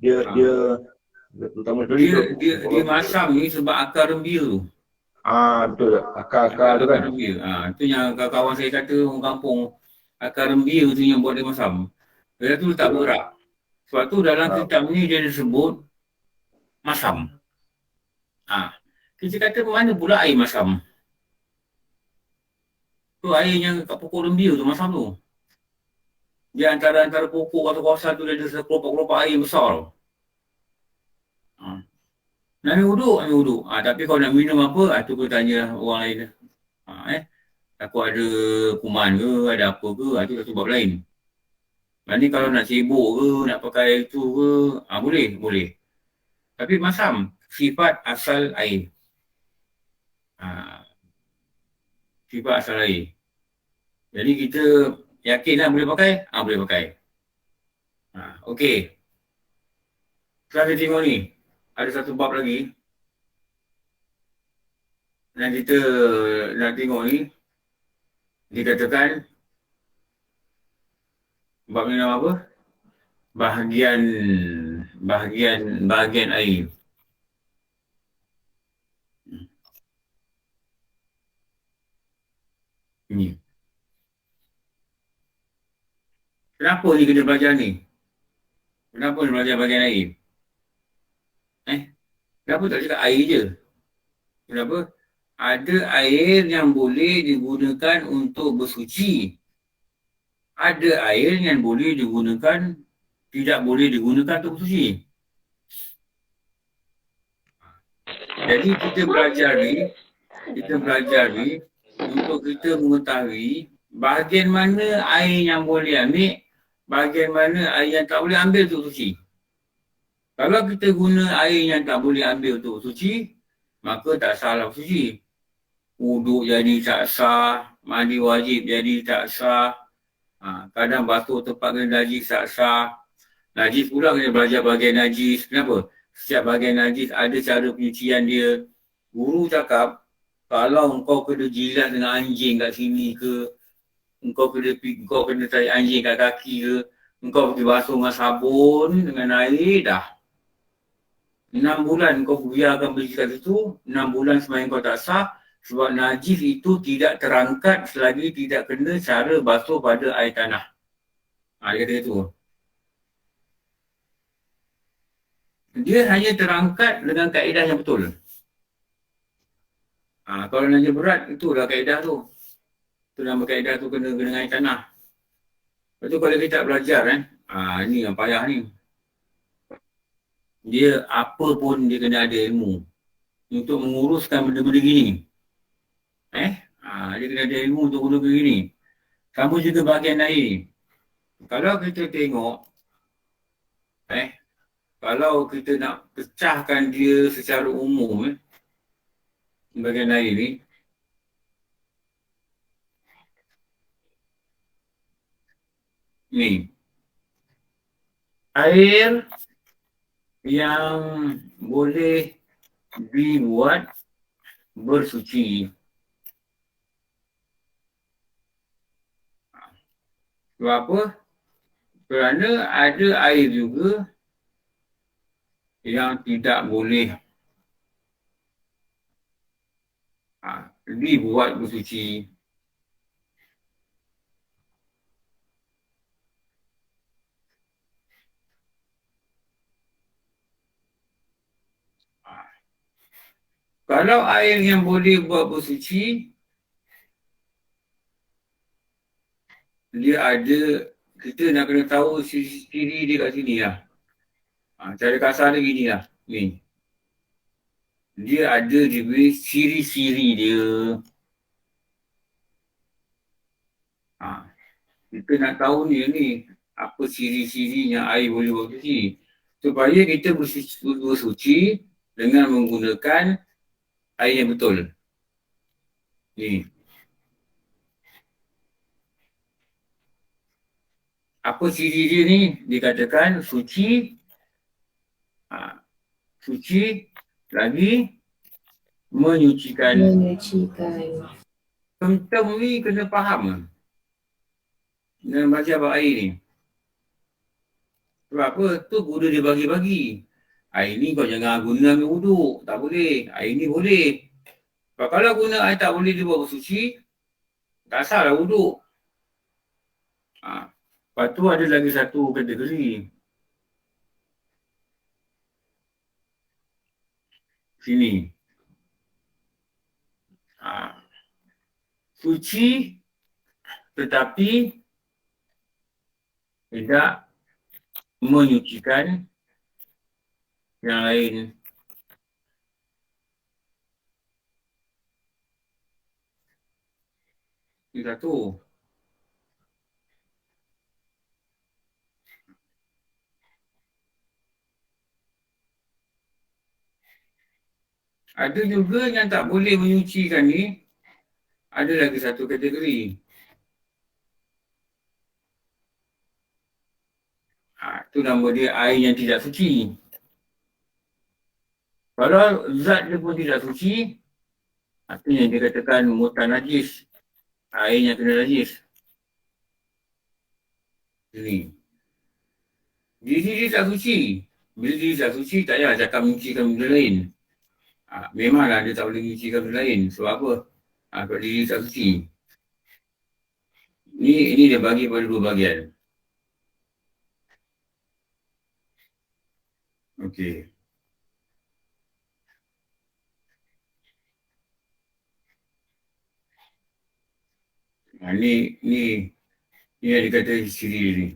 Dia terutama sekali dia masam ni sebab akar rembia tu. Betul tak? Akar tu kan. Rembia. Itu yang kawan saya kata orang kampung, akar rembia tu yang buat dia masam. Dia tu tak bergerak. Sebab tu dalam kitab ni dia disebut masam. Kita kata mana pula air masam? Tu air yang kat pokok rembia tu masam tu. Dia antara pokok atau kawasan tu dia ada kelopak-kelopak air besar tu. Nak ambil wuduk. Tapi kalau nak minum apa, tu kena tanya orang lain. Takut ada kuman ke, ada apa ke, itu dah sebab lain. Ni kalau nak sibuk ke, nak pakai itu ke, boleh. Tapi masam, sifat asal air. Sifat asal air. Jadi kita yakinlah boleh pakai? Boleh pakai. Okey. Setelah kita tengok ni, ada satu bab lagi. Dan kita nak tengok ni, dikatakan bab ni nama apa? Bahagian bahagian air. Ni. Kenapa ni kena belajar ni? Kenapa ni belajar bahagian air? Kenapa tak cakap air je? Kenapa? Ada air yang boleh digunakan untuk bersuci. Ada air yang boleh digunakan, tidak boleh digunakan untuk bersuci. Jadi kita belajar ni untuk kita mengetahui bahagian mana air yang boleh ambil, bahagian mana air yang tak boleh ambil untuk suci. Kalau kita guna air yang tak boleh ambil untuk suci, maka tak salah suci. Wuduk jadi tak sah, mandi wajib jadi tak sah, kadang basuh tempat kena najis tak sah. Najis pula kena belajar bahagian najis. Kenapa? Setiap bahagian najis ada cara penyucian dia. Guru cakap, kalau engkau kena jilat dengan anjing kat sini ke, engkau kena tarik anjing kat kaki ke, engkau pergi basuh dengan sabun, dengan air, dah. 6 bulan kau biarkan pergi kat situ, 6 bulan sembahyang kau tak sah, sebab najis itu tidak terangkat selagi tidak kena cara basuh pada air tanah. Dia kata itu. Dia hanya terangkat dengan kaedah yang betul. Kalau najis berat, itulah kaedah tu. Itu nama kaedah tu kena dengan air tanah. Lepas tu kalau kita belajar ni yang payah ni. Dia apa pun dia kena ada ilmu untuk menguruskan benda-benda gini. Dia kena ada ilmu untuk guna begini. Sama juga bahagian air. Kalau kita tengok, kalau kita nak pecahkan dia secara umum, bahagian air ni, air yang boleh dibuat bersuci. Sebab apa? Kerana ada air juga yang tidak boleh dibuat bersuci. Kalau air yang boleh buat bersuci, dia ada, kita nak kena tahu ciri dia kat sini lah. Cara kasar dia gini lah. Ni. Dia ada juga ciri-ciri dia. Kita nak tahu ni apa ciri-cirinya air boleh buat bersuci. Supaya kita bersuci dengan menggunakan air yang betul. Ni. Apa ciri dia ni? Dikatakan suci. Suci lagi menyucikan. Term ni kena faham. Dalam baca bab air ni. Sebab apa? Tu guru dia bagi-bagi. Air ni kau jangan guna ambil wuduk. Tak boleh. Air ni boleh. Sebab kalau guna air tak boleh dibuat bersuci, tak sah lah wuduk. Lepas tu ada lagi satu kategori. Sini. Suci tetapi tidak menyucikan yang lain. Itu satu. Ada juga yang tak boleh menyucikan ni. Ada lagi satu kategori. Itu nama dia air yang tidak suci. Kalau zat dia pun tidak suci, artinya dia katakan mutan najis. Air yang kena najis. Ini. Dia tak suci. Bila diri tak suci, tak payah cakap menyucikan benda lain. Memanglah dia tak boleh menyucikan benda lain. Sebab apa? Sebab diri tak suci. Ini dia bagi pada dua bahagian. Okey. Ni yang dikata ciri ni.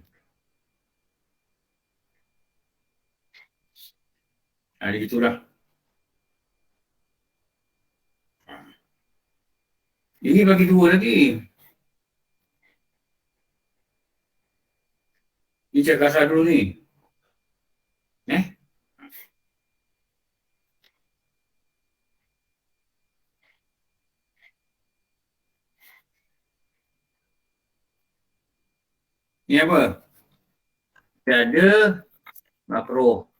Dia gitulah. Ini bagi dua lagi. Ni cakap kasar dulu ni. Ni apa? Tiada makruh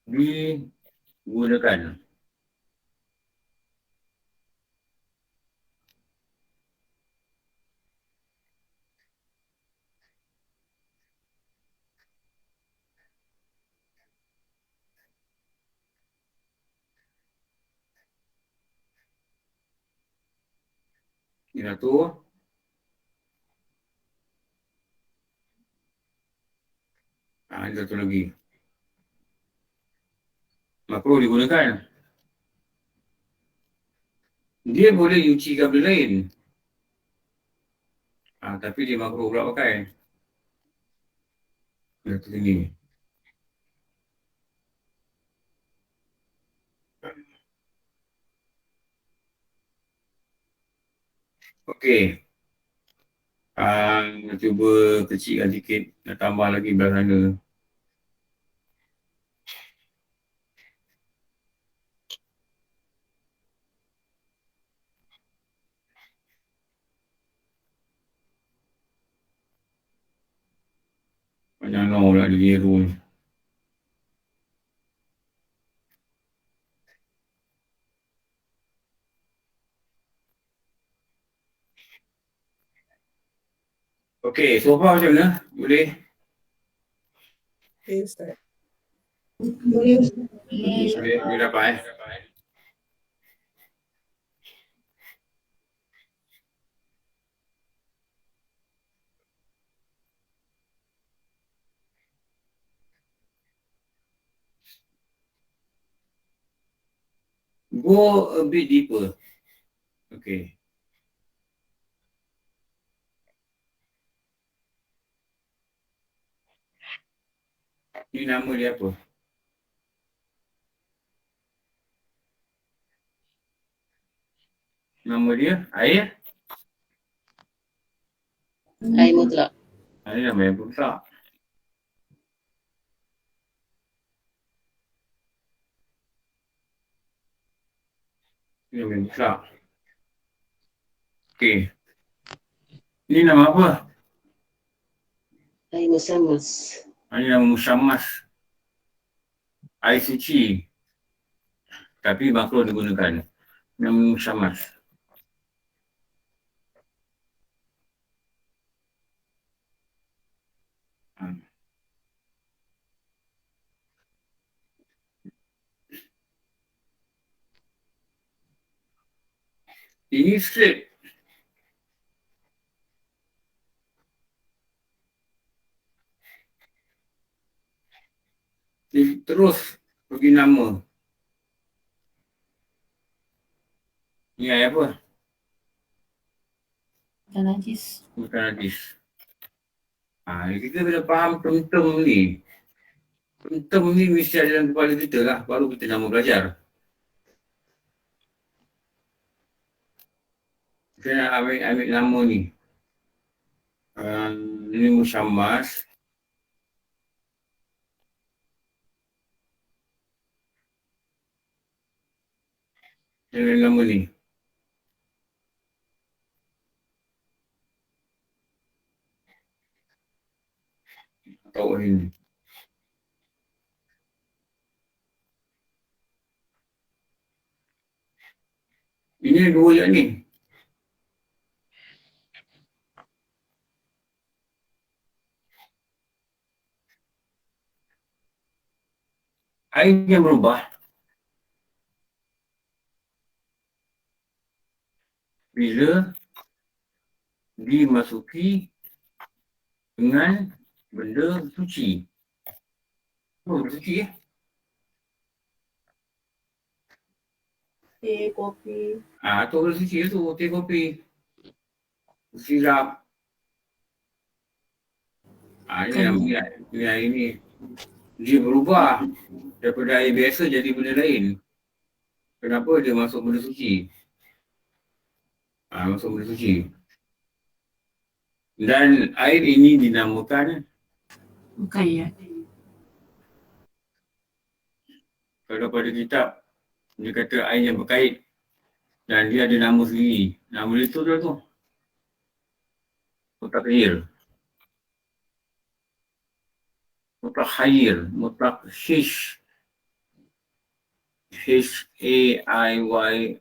digunakan. Ini satu. Ini satu lagi. Makruh digunakan. Dia boleh nyucikan benda lain. Tapi dia makruh pula pakai. Satu ini. Okey. Cuba kecilkan sikit. Nak tambah lagi belah sana. Banyak no pula dia biru ni. Okey, so far macam mana? Boleh? Okay, Ustaz. Boleh Ustaz. Boleh dapat Go a bit deeper. Okay. Ini nama dia apa? Nama dia air? Air mutlak. Ini nama yang besar. Ini nama yang besar. Okey. Ini nama apa? Air musammas. Ini nama musyammas. Air suci. Tapi makruh digunakan. Nama musyammas. Ini straight. Dia terus pergi nama. Ni air apa? Bukan najis. Bukan hadis. Kita bila faham term-term ni. Term ni mesti ada dalam kepala kita lah. Baru kita nama belajar. Kita nak ambil nama ni. Ini musyammas. Dengan nama ni. Tahu ini. Ini dua yang ni. air yang berubah bila dimasuki dengan benda suci. Benda suci Teh, kopi. tu benda suci tu, teh kopi. Sirap. Ini air ni. Dia berubah daripada air biasa jadi benda lain. Kenapa dia masuk benda suci? Masuk benda suci. Dan air ini dinamakan Mukayat. kalau pada kitab dia kata air yang berkait dan dia ada nama sendiri. Nama dia tu tu. Mutakhir. Mutakhir. Mutakhir. H-A-I-Y-I-R.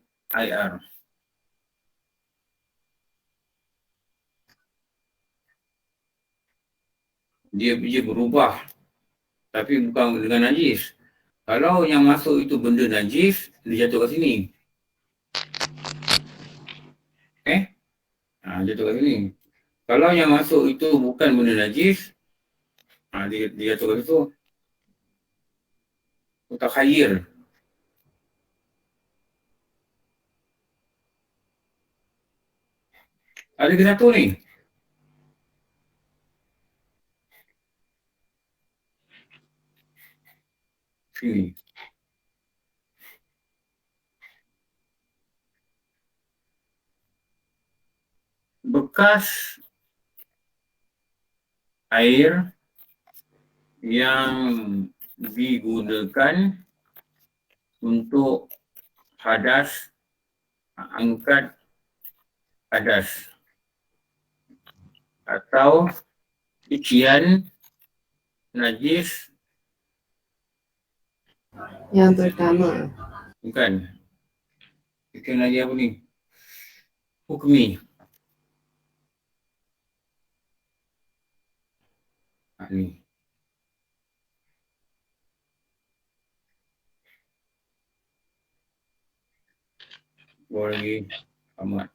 Dia berubah tapi bukan dengan najis. Kalau yang masuk itu benda najis, dia jatuh kat sini. Jatuh kat sini. Kalau yang masuk itu bukan benda najis, dia jatuh kat situ. Mutakhayir. Ada ke satu ni? Sini. Bekas air yang digunakan untuk hadas, angkat hadas atau cucian najis. Yang pertama. Bukan. Kita lagi apa ni? Hukmi. Ni. Bawa lagi. Amat.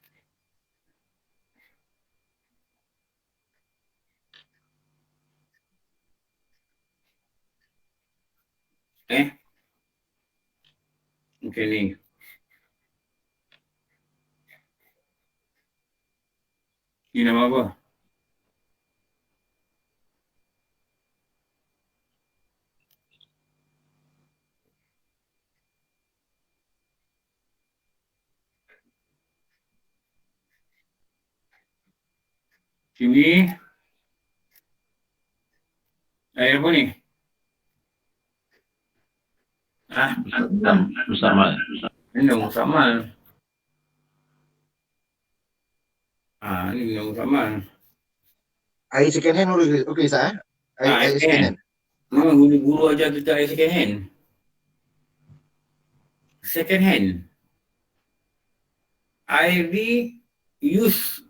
Okey ni. Ini nama apa? Sini. Air apa ni? Musamal. Ini musamal. Ini musamal. Air second hand okey Ustaz Air second hand. Memang guru ajar kita air second hand. Second hand. Air ni use.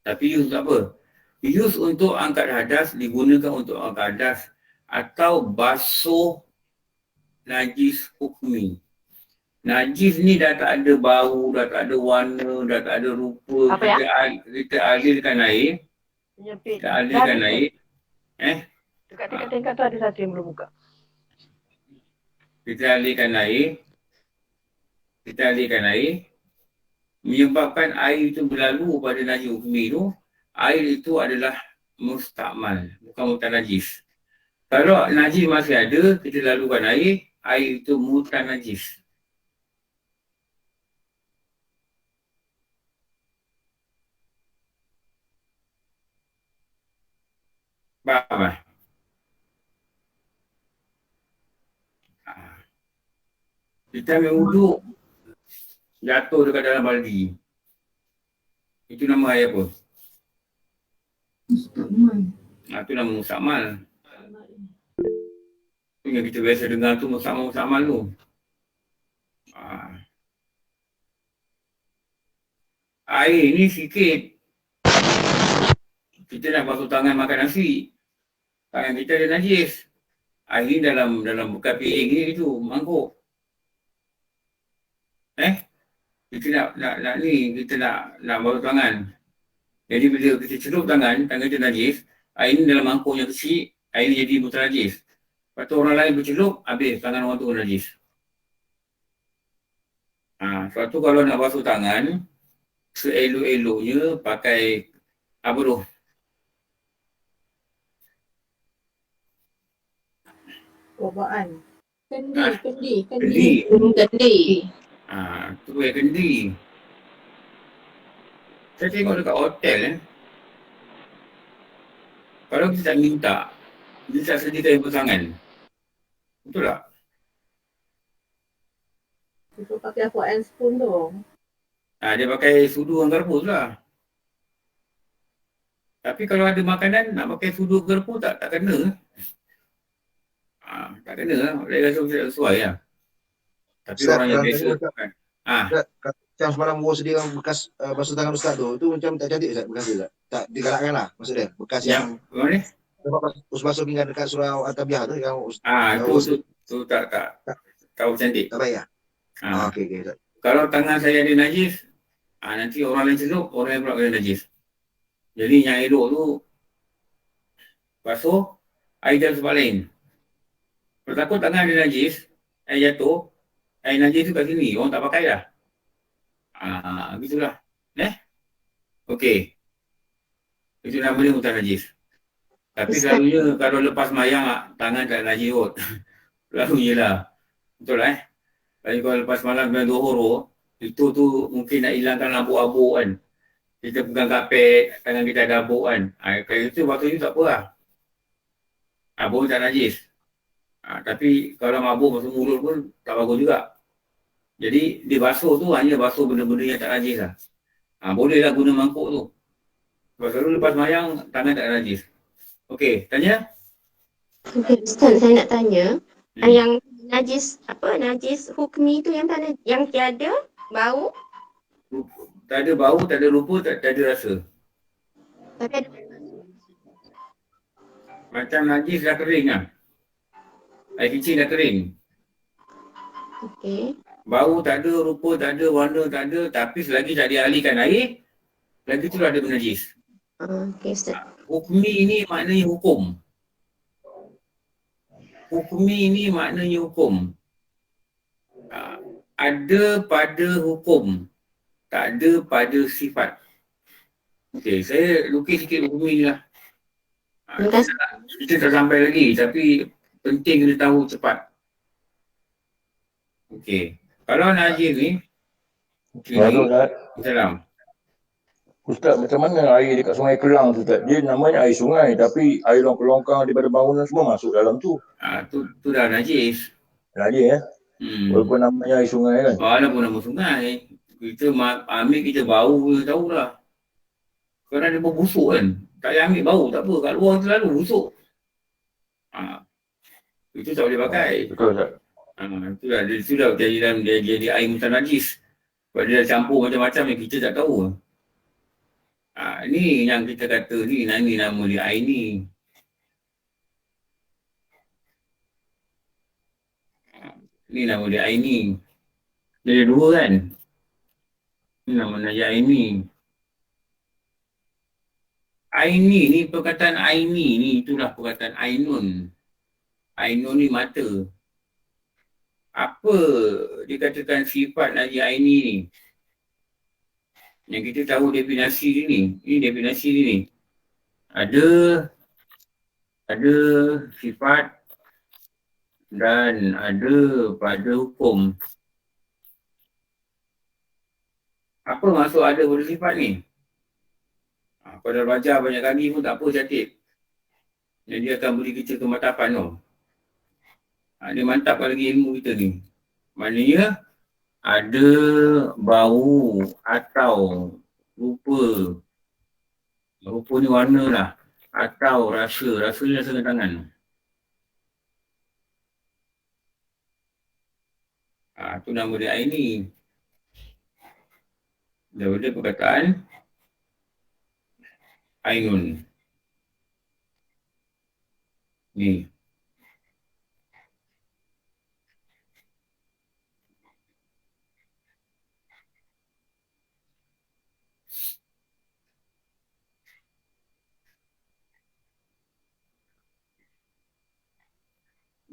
Tapi use apa? Use untuk angkat hadas, digunakan untuk angkat hadas atau basuh najis hukmi. Najis ni dah tak ada bau, dah tak ada warna, dah tak ada rupa. Apa Kita alirkan air. Kita alirkan air. Dekat tingkat tu ada satu yang belum buka. Kita alirkan air. Menyebabkan air itu berlalu pada najis hukmi tu. Air itu adalah mustakmal, bukan mutanajis. Kalau najis masih ada, kita lalukan air itu mutanajis. Faham? Kita ambil wuduk, jatuh dekat dalam baldi. Itu nama air apa? Mustakmal. Itu nama mustakmal. Yang kita biasa dengar tu mustakmal tu. Air ni sikit. Kita nak basuh tangan makan nasi. Tangan kita ada najis. Air ni dalam bekas piring ni itu mangkuk. Kita nak basuh tangan. Jadi bila kita celup tangan kita najis, air ni dalam mangkuk yang kecil, air ni jadi mutanajis. Lepas tu orang lain bercelup, habis tangan orang tu najis. Sebab tu kalau nak basuh tangan, seelok-eloknya pakai apa tu? Percobaan. Kendi. Kendi. Tu pakai kendi. Saya tengok dekat hotel kalau kita tak minta, dia tak sediakan air tangan. Betul tak? Kita pakai fork and spoon tu. Dia pakai sudu dengan garpu tu lah. Tapi kalau ada makanan nak pakai sudu garpu tak kena. Tak kena lah. Saya rasa tak sesuai lah. Tapi Ustaz, orang yang kalau biasa tengok kan. Macam semalam bawa sediakan bekas basuh tangan Ustaz tu macam tak cantik Ustaz bekas tu tak? Tak digalakkan lah maksud dia. Bekas yang Bagaimana ni? basuh pinggan dekat surau Al-Tabiah tu yang Tu tak cantik. tak baik lah. Okey Ustaz. Kalau tangan saya ada najis, nanti orang lain celup, orang yang pula kena najis. Jadi yang elok tu basuh air dalam tempat lain. Kalau takut tangan ada najis, air jatuh, air najis tu kat sini, orang tak pakai dah. Begitulah. Okey. Itu namanya mutan najis. Tapi selalunya kalau lepas mayang tangan tak najis kot. Selalunya lah. Betul lah kalau lepas malam dengan Zuhur itu tu mungkin nak hilangkan abuk-abuk kan. Kita pegang kapet, tangan kita ada abuk kan. Kalau itu waktu itu tak apa lah. Abuk tak najis. Tapi kalau mabuk masuk mulut pun tak bagus juga. Jadi dia basuh tu hanya basuh benda-benda yang tak najis lah. Bolehlah guna mangkuk tu. Sebab selalu lepas mayang tangan tak najis. Okey, tanya? Okay, Ustaz, saya nak tanya. Yang najis hukmi tu yang tiada bau? Tak ada bau, tak ada rupa, tak ada rasa. Tapi ada Macam najis dah kering lah. Air kecil dah kering. okey. Bau tak ada, rupa tak ada, warna tak ada. Tapi selagi tak dialihkan air, lagi tu ada najis. Okey, Ustaz. Hukmi ini maknanya hukum. Hukmi ini maknanya hukum. Ada pada hukum, tak ada pada sifat. Okey, saya lukis sikit hukmi ni lah. Kita tak sampai lagi, tapi penting kena tahu cepat. Okey, kalau najis ni, Salam. Ustaz, macam mana air dekat Sungai Kelang tu Ustaz? Dia namanya air sungai tapi air longkang-longkang daripada bangunan semua masuk dalam tu. Tu dah najis. Najis Walaupun namanya air sungai kan? Walaupun nama sungai, kita ambil kita bau kita tahulah. Kerana dia berbusuk kan. Tak payah ambil bau, tak apa. Kat luar selalu busuk. Itu tak boleh pakai. Betul Ustaz. Itu dah jadi air mutan najis. Sebab dia dah campur macam-macam yang kita tak tahu. Ni yang kita kata ni nama dia air ni. Ni nama dia air ni. Dia ada dua kan. Ni nama dia air ni. Aini ni perkataan aini ni itulah perkataan ainun. Ainun ni mata. Apa dikatakan sifat Najis Aini ni? Yang kita tahu definisi dia ni. Ini definisi dia ni. Ada sifat dan ada pada hukum. Apa maksud ada pada sifat ni? Pada belajar banyak kali pun tak apa catat. Jadi dia akan beri kita kemantapan tau. Dia mantapkan lagi ilmu kita ni. Maknanya ada bau atau rupa. Rupa ni warna lah. Atau rasa. Rasa ni rasa tangan. Tu nama dia air ni. Daripada perkataan Ainun. Ni.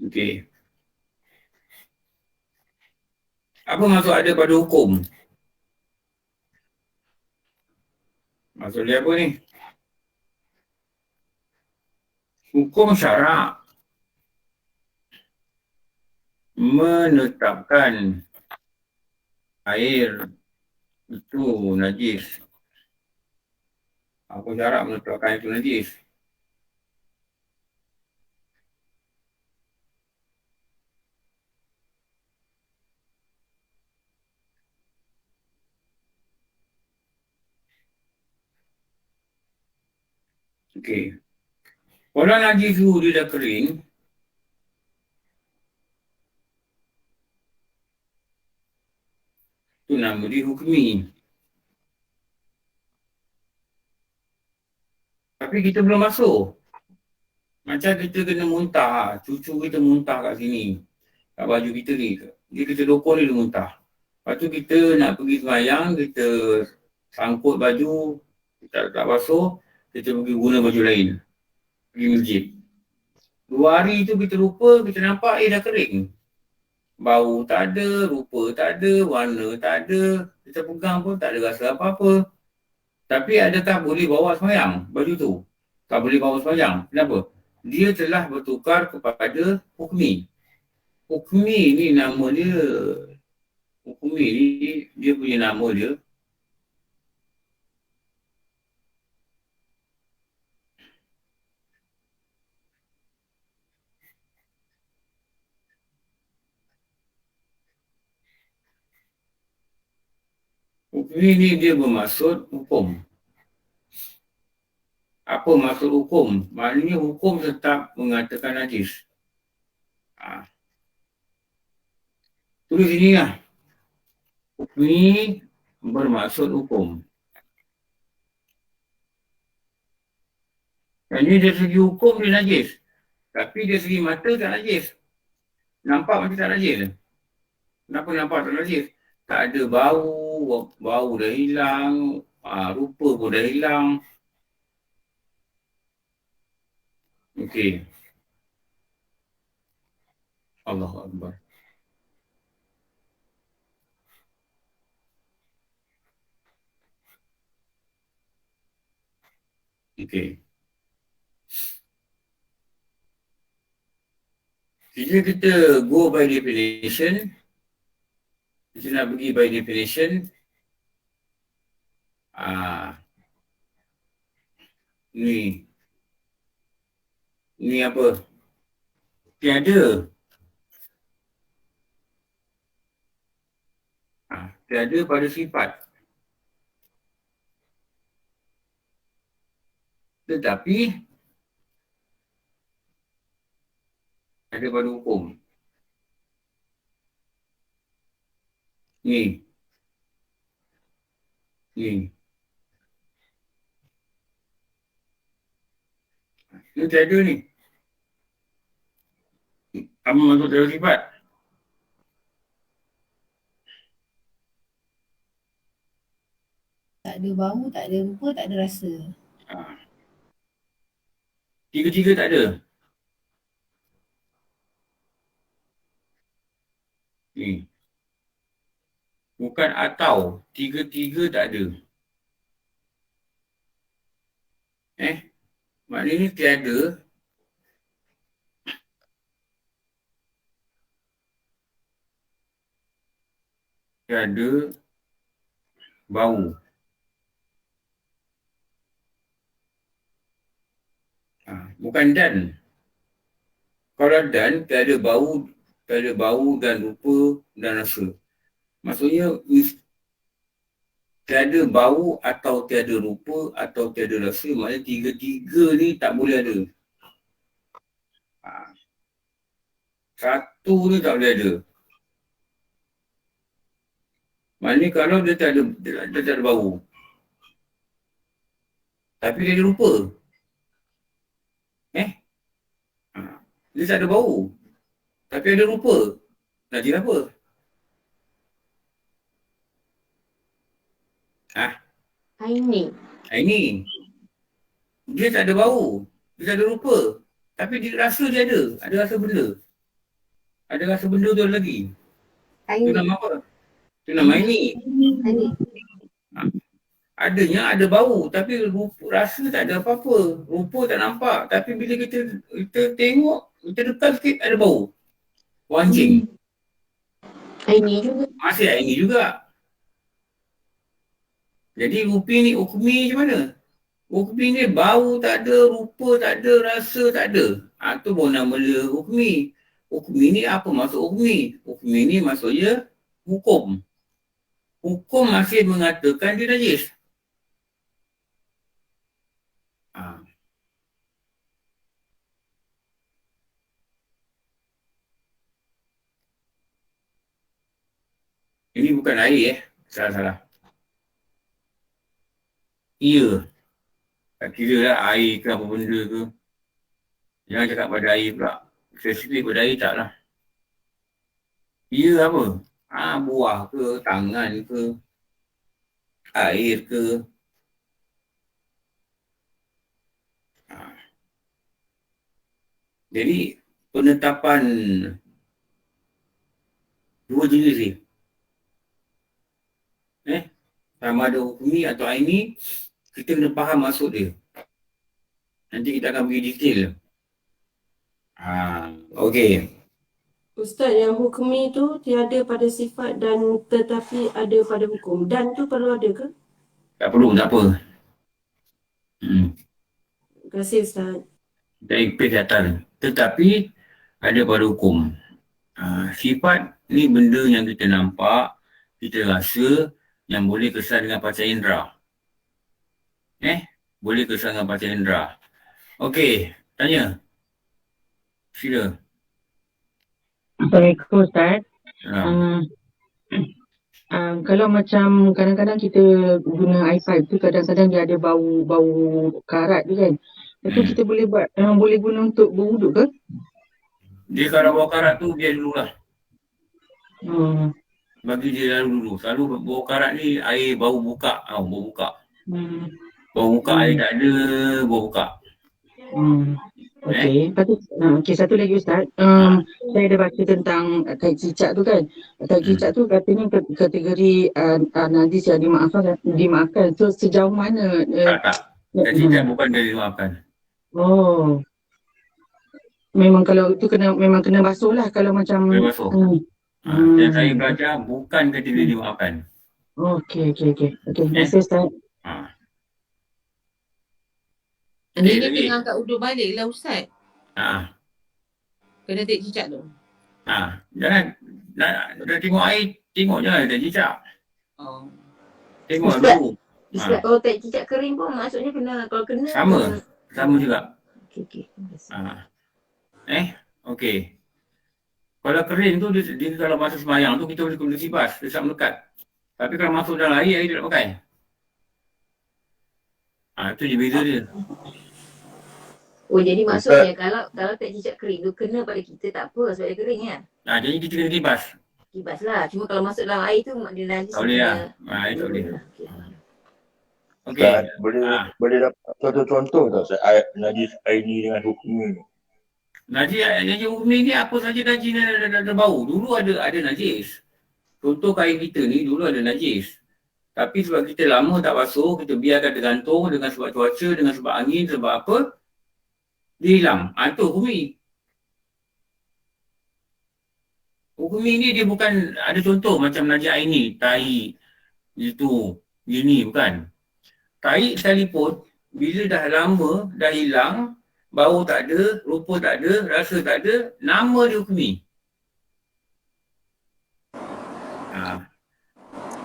Okey. Apa maksud ada pada hukum? Maksud dia apa ni? Hukum syarak menetapkan air itu najis. Apa syarak menetapkan itu najis? Okey. Kalau najis tu dia dah kering, tu nama dia hukmi. Tapi kita belum basuh. Macam kita kena muntah, cucu kita muntah kat sini, kat baju kita ni. Dia kita dokor dia muntah. Lepas tu kita nak pergi sembahyang, kita sangkut baju, kita tak basuh, kita pergi guna baju lain. Pergi masjid. 2 hari tu kita lupa, kita nampak dah kering. Bau tak ada, rupa tak ada, warna tak ada. Kita pegang pun tak ada rasa apa-apa. Tapi adakah boleh bawa sembahyang baju tu? Tak boleh bawa sembahyang. Kenapa? Dia telah bertukar kepada hukmi. Hukmi ni nama dia. Hukmi ni dia punya nama dia. Hukmi ni dia bermaksud hukum. Apa maksud hukum? Maknanya hukum tetap mengatakan najis. Tulis sini lah. Hukmi bermaksud hukum. Dan ini dari segi hukum dia najis. Tapi dari segi mata tak najis. Nampak macam tak najis. Kenapa nampak tak najis? Tak ada bau dah hilang, rupa pun dah hilang. Okey. Allahu Akbar. Okey. Jika kita go by definition, kita nak pergi by definition, ni apa? Tiada. Tiada pada sifat. Tetapi ada pada hukum. Ni. Ni tiada ni. Apa maksud tiada sifat? Tak ada bau, tak ada rupa, tak ada rasa. Tiga-tiga tak ada. Ni. Bukan atau. Tiga-tiga tak ada. Maknanya tiada. Tiada bau. Bukan dan. Kalau dan, tiada bau dan rupa dan rasa. Maksudnya, tiada bau atau tiada rupa atau tiada rasa, maknanya tiga-tiga ni tak boleh ada. Satu ni tak boleh ada. Maknanya kalau dia tak ada bau, tapi dia ada rupa. Dia tak ada bau, tapi ada rupa. Najis apa? Ini. Dia tak ada bau, dia tak ada rupa. Tapi dia rasa dia ada rasa benda. Ada rasa benda tu lagi. Itu Aini. nama apa? Itu nama ini. Aini. Adanya ada bau tapi rasa tak ada apa-apa. Rupa tak nampak. Tapi bila kita tengok, kita dekat sikit ada bau. Wancing. Aini juga. Masih Aini juga. Jadi ukmi macam mana? Ukmi ni bau tak ada, rupa tak ada, rasa tak ada. Tu baru nama dia ukmi. Ukmi ni apa maksud ukmi? Ukmi ni maksudnya hukum. Hukum masih mengatakan dia najis. Ini bukan air salah. Ya. Tak kira lah air ke apa benda ke. Jangan cakap pada air pula. Spesifik pada air tak lah. Ya apa? Buah ke, tangan ke, air ke. Jadi penetapan dua jenis ni. Sama ada hukmi atau aini, kita kena faham maksud dia. Nanti kita akan pergi detail. Okey. Ustaz, yang hukmi tu tiada pada sifat dan tetapi ada pada hukum. Dan tu perlu ada ke? Tak perlu, tak apa. Terima kasih Ustaz. Dari perkataan. Tetapi ada pada hukum. Sifat ni benda yang kita nampak, kita rasa, yang boleh kesan dengan panca indera. Boleh kesan dengan panca indera. Okey, tanya. Sila. Assalamualaikum Ustaz. Kalau macam kadang-kadang kita guna air pipe tu, kadang-kadang dia ada bau karat tu kan. Itu kita boleh buat, boleh guna untuk berwuduk ke? Dia kalau bau karat tu biar dululah. Bagi dia dulu. Selalu bau karat ni air bau buka. Bau buka. Bau buka air tak ada, bau buka. Okey. Okey, satu lagi Ustaz. Saya ada baca tentang tai cicak tu kan. Tai cicak tu katanya kategori najis yang dimaafkan. So sejauh mana? Tak. Tai cicak bukan dari dimaafkan. Oh. Memang kalau itu memang kena basuh lah kalau macam. Kena basuh. Yang saya belajar bukan kategori dimaafkan. Okey. Terima kasih Ustaz. Ini tengah angkat uduk balik lah Ustaz. Kena tak cicak tu. Jangan dah tengok air, tengok je tak cicak. Tengok Ustaz, dulu. Ustaz, kalau tak cicak kering pun maksudnya kena, kalau kena Sama juga. Okey. Okey. Kalau kering tu dia kalau masa semayang tu kita boleh guna sibas, dia tak melekat. Tapi kalau masuk dalam air dia tak pakai. Itu je beza dia. Jadi maksudnya kalau tak cicak kering tu kena pada kita tak apa sebab dia kering kan? Jadi kita kena kibas. Kibas lah. Cuma kalau masuk dalam air tu dia najis. Tak boleh lah. Itu boleh. Okey. Boleh dapat satu contoh tak najis air ni dengan hukum ni? Najis hukum ni apa saja najis ni ada bau. Dulu ada najis. Contoh kain kita ni dulu ada najis. Tapi sebab kita lama tak basuh, kita biarkan tergantung dengan sebab cuaca, dengan sebab angin, sebab apa, dia hilang. Itu hukmi. Hukmi ni dia bukan ada contoh macam najis air ni, tai, itu, gini, bukan. Tai sekalipun, bila dah lama, dah hilang, bau tak ada, rupa tak ada, rasa tak ada, nama dia hukmi.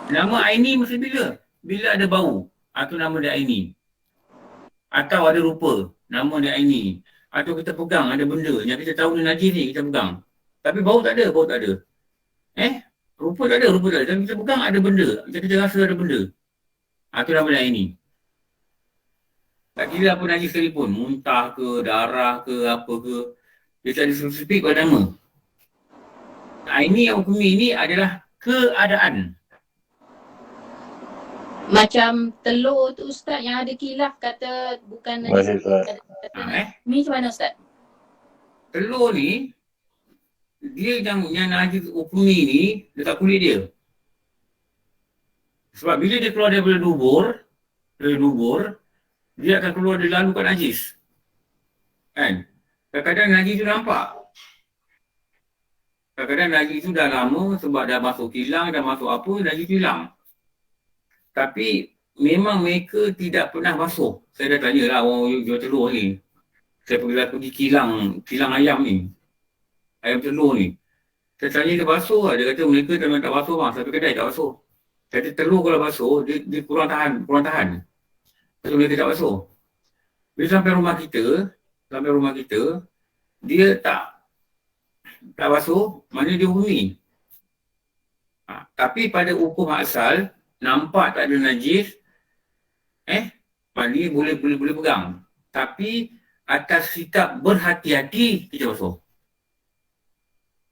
Nama aini mesti bila? Bila ada bau. Itu nama dia aini. Atau ada rupa. Nama dia aini. Atau kita pegang ada benda yang kita tahu ni najis ni kita pegang. Tapi bau tak ada. Rupa tak ada. Tapi kita pegang ada benda. Kita rasa ada benda. Itu nama dia aini. Tak kira apa najis sekalipun. Muntah ke, darah ke, apa ke. Dia tak ada spesifik pada nama. Aini yang hukmi ni adalah keadaan. Macam telur tu Ustaz yang ada khilaf kata bukan najis. Ni macam mana Ustaz? Telur ni dia yang najis hukmi ni dekat kulit dia. Sebab bila dia keluar daripada dubur, dia akan keluar dari lalu kat najis. Kan? Kadang-kadang najis tu nampak. Kadang-kadang najis tu dah lama sebab dah masuk kilang, dah masuk apa, najis tu hilang. Tapi memang mereka tidak pernah basuh. Saya dah tanya lah orang jual telur ni. Saya pergi kilang ayam ni. Ayam telur ni. Saya tanya dia basuh lah. Dia kata mereka tak basuh bang. Tapi kedai tak basuh. Kata telur kalau basuh, dia kurang tahan. Jadi mereka tak basuh. Bila sampai rumah kita, dia tak basuh, mana dia hukmi. Tapi pada hukum asal, nampak tak ada najis, maknanya boleh pegang. Tapi atas sikap berhati-hati, kita basuh.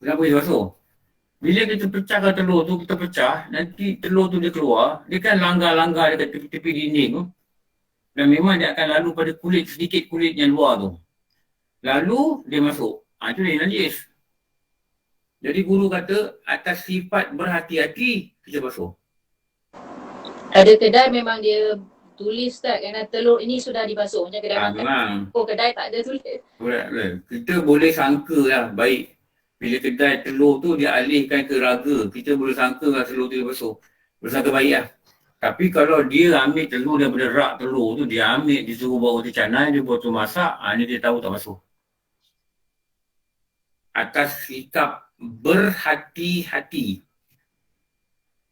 Kenapa kita basuh? Bila kita pecahkan telur tu, kita pecah, nanti telur tu dia keluar, dia kan langgar-langgar dekat tepi-tepi dinding tu. Dan memang dia akan lalu pada sedikit kulit yang luar tu. Lalu dia masuk. Itu dia najis. Jadi guru kata atas sifat berhati-hati kita basuh. Ada kedai memang dia tulis tak kerana telur ini sudah dibasuh. Macam kedai makan. Memang. Kedai tak ada tulis. Kita boleh sangka lah baik. Bila kedai telur tu dia alihkan ke raga, kita boleh sangka lah telur tu dia basuh. Bersangka baik lah. Tapi kalau dia ambil telur daripada rak telur tu, dia ambil, dia suruh bawa roti canai, dia buat tu masak, ni dia tahu tak basuh. Atas sikap berhati-hati.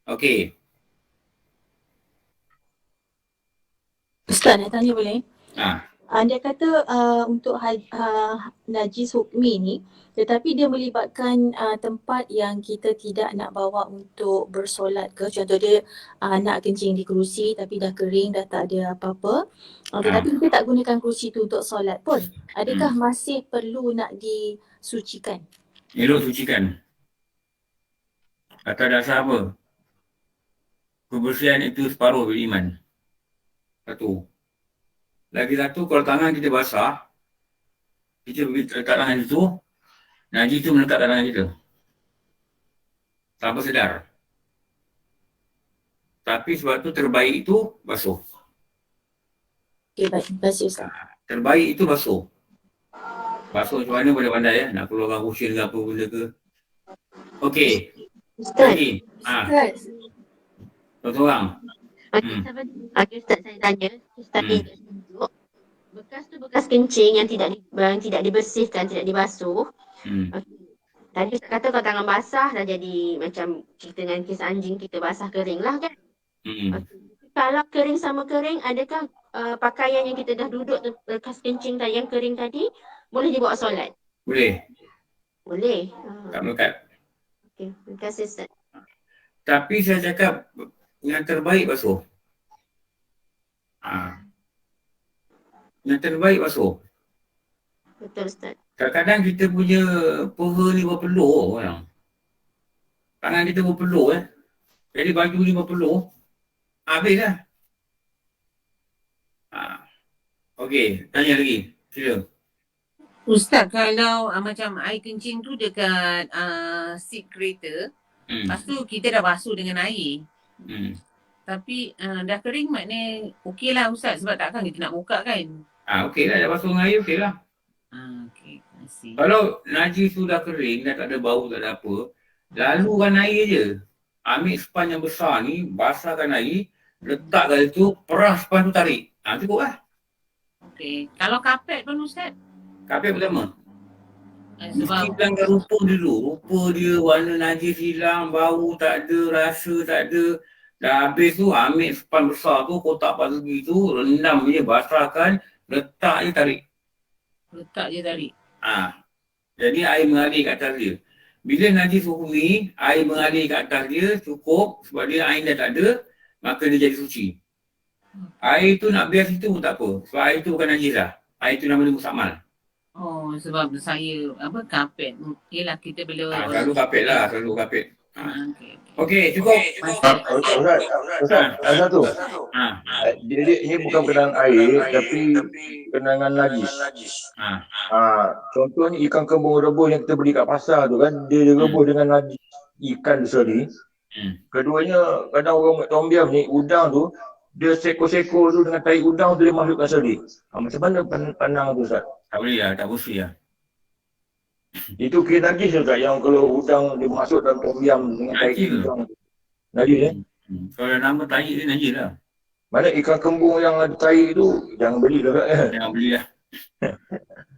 Okey. Ustaz nak tanya boleh? Dia kata untuk najis hukmi ni, tetapi dia melibatkan tempat yang kita tidak nak bawa untuk bersolat ke. Contoh dia nak kencing di kerusi tapi dah kering, dah tak ada apa-apa. Tetapi kita tak gunakan kerusi tu untuk solat pun. Adakah masih perlu nak disucikan? Elok sucikan. Atas dasar apa? Kebersihan itu separuh beriman. Satu. Lagi satu, kalau tangan kita basah, kita pergi letak tangan itu, najis itu melekat tangan kita. Tanpa sedar. Tapi sebab tu terbaik itu basuh. Okey, baik. Terima kasih Ustaz. Terbaik itu basuh. Basuh macam mana pandai-pandai ya, nak keluarkan kusin ke apa benda ke. Okey. Ustaz. Ustaz. Seorang. Okey Ustaz, saya tanya. Ustaz ni tunjuk. Bekas tu bekas kencing yang tidak dibersihkan, tidak dibasuh. Okay. Tadi Ustaz kata kalau tangan basah dah jadi macam cerita dengan kes anjing kita basah kering lah kan. Okay. Kalau kering sama kering, adakah pakaian yang kita dah duduk bekas kencing tadi yang kering tadi boleh dibawa solat? Boleh. Boleh. Tak melekat. Okey, terima kasih Ustaz. Tapi saya cakap yang terbaik basuh. Yang terbaik basuh. Betul Ustaz. Kadang-kadang kita punya peha ni berpeluh orang. Tangan kita berpeluh Jadi baju ni berpeluh. Habislah. Okey, tanya lagi. Sila. Ustaz, kalau macam air kencing tu dekat seat kereta, lepas tu kita dah basuh dengan air. Tapi dah kering maknanya okey lah Ustaz, sebab takkan kita nak buka kan? Okey lah, dah basuh dengan air okey lah. Okey, terima kasih. Kalau najis tu dah kering, dah tak ada bau, tak ada apa, lalukan air je. Ambil span yang besar ni, basahkan air, letak kat situ, peras span tu tarik. Cukup lah. Okey, kalau kapet pun Ustaz? Kapet pertama. Sebab mesti bilangkan rupa dulu. Rupa dia, warna najis hilang, bau tak ada, rasa tak ada. Dah habis tu, ambil span besar tu, kotak persegi tu, rendam je, basahkan, letak je, tarik. Letak je tarik. Jadi air mengalir kat atas dia. Bila najis hukmi, air mengalir kat atas dia cukup sebab dia air dah tak ada, maka dia jadi suci. Air tu nak biar situ pun tak apa. Sebab air tu bukan najis lah. Air tu nama dia musakmal. Oh, sebab saya, kapet. Yelah, kita bila... selalu kapet lah, selalu kapet. Okey, cukup. Ustaz, ada satu. Dia ini bukan kenangan air tapi kenangan najis. Contohnya ikan kembung rebus yang kita beli kat pasar tu kan, dia rebus dengan najis ikan sendiri. Keduanya kadang orang buat tom yum ni, udang tu dia seko-seko tu dengan tai udang tu dia masukkan sendiri. Macam mana pandang tu Ustaz? Tak boleh lah, tak bersih lah. Itu kira najis Ustaz yang kalau udang dia masuk dalam tom yum dengan tai udang. Najis Kalau nama tai dia najis lah. Mana ikan kembung yang ada tai tu jangan beli lah. Jangan beli lah.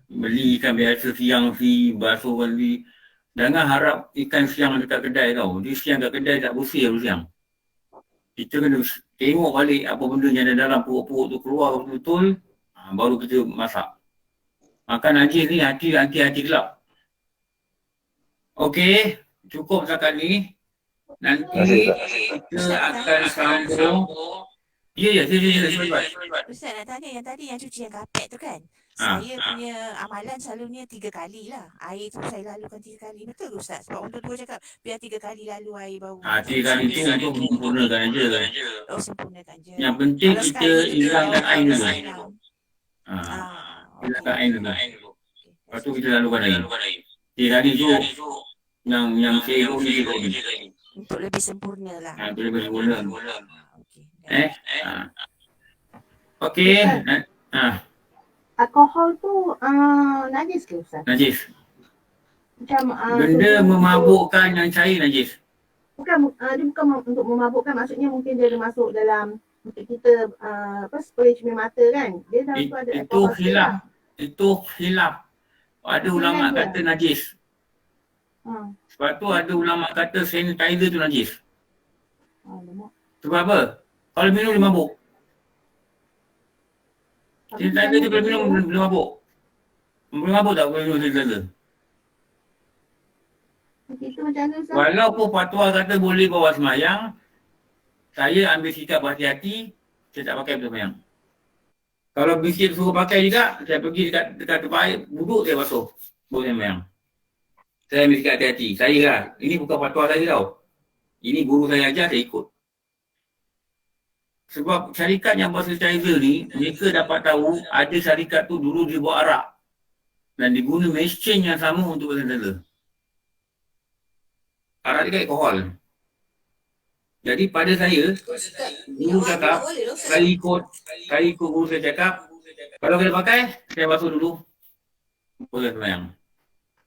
Beli ikan biasa siang basuh beli. Jangan harap ikan siang dekat kedai tau. Dia siang kat kedai tak bersih lah siang. Kita kena tengok balik apa benda yang ada dalam perut-perut tu keluar betul-betul. Baru kita masak. Makan najis ni hati gelap. Okey, cukup setakat ni. Nanti kita akan sambung. Ya, cepat. Ustaz nak tanya yang tadi yang cuci yang kapet tu kan. Saya punya amalan selalunya 3 kali lah. Air tu saya lalukan 3 kali. Betul ke Ustaz? Sebab orang tua cakap biar 3 kali lalu air bau. 3 kali tu untuk sempurnakan je. Oh, sempurnakan je. Yang penting kita hilangkan air dulu. Hilangkan air dulu. Lepas tu kita lalukan air. 3 kali tu yang saya ni 3 kali. Untuk lebih sempurna lah. Untuk lebih sempurna. Okey. Alkohol tu najis ke Ustaz? Najis. Macam benda memabukkan yang cair najis. Bukan, dia bukan untuk memabukkan, maksudnya mungkin dia ada masuk dalam untuk kita spray cermin mata kan. Dia dalam tu ada alkohol. Itu khilaf. Ada ulama kata najis. Sebab tu ada ulama kata sanitizer tu najis. Sebab apa? Kalau minum dia mabuk. Sanitizer tu kalau minum boleh mabuk. Boleh mabuk tak kalau minum sanitizer? Walaupun fatwa kata boleh bawa semayang, saya ambil sikap berhati-hati, saya tak pakai untuk semayang. Kalau biskit suruh pakai juga, saya pergi dekat tempat air, duduk saya basuh. Boleh semayang. Saya ambil sikap hati-hati. Saya lah, ini bukan fatwa saya tau. Ini guru saya ajar, saya ikut. Sebab syarikat yang buat sanitizer ni, mereka dapat tahu ada syarikat tu dulu dia buat arak. Dan diguna mesin yang sama untuk buat sanitizer. Arak dia alkohol. Jadi pada saya, guru cakap, saya ikut guru saya cakap, kalau kita pakai, saya basuh dulu. Boleh semayang.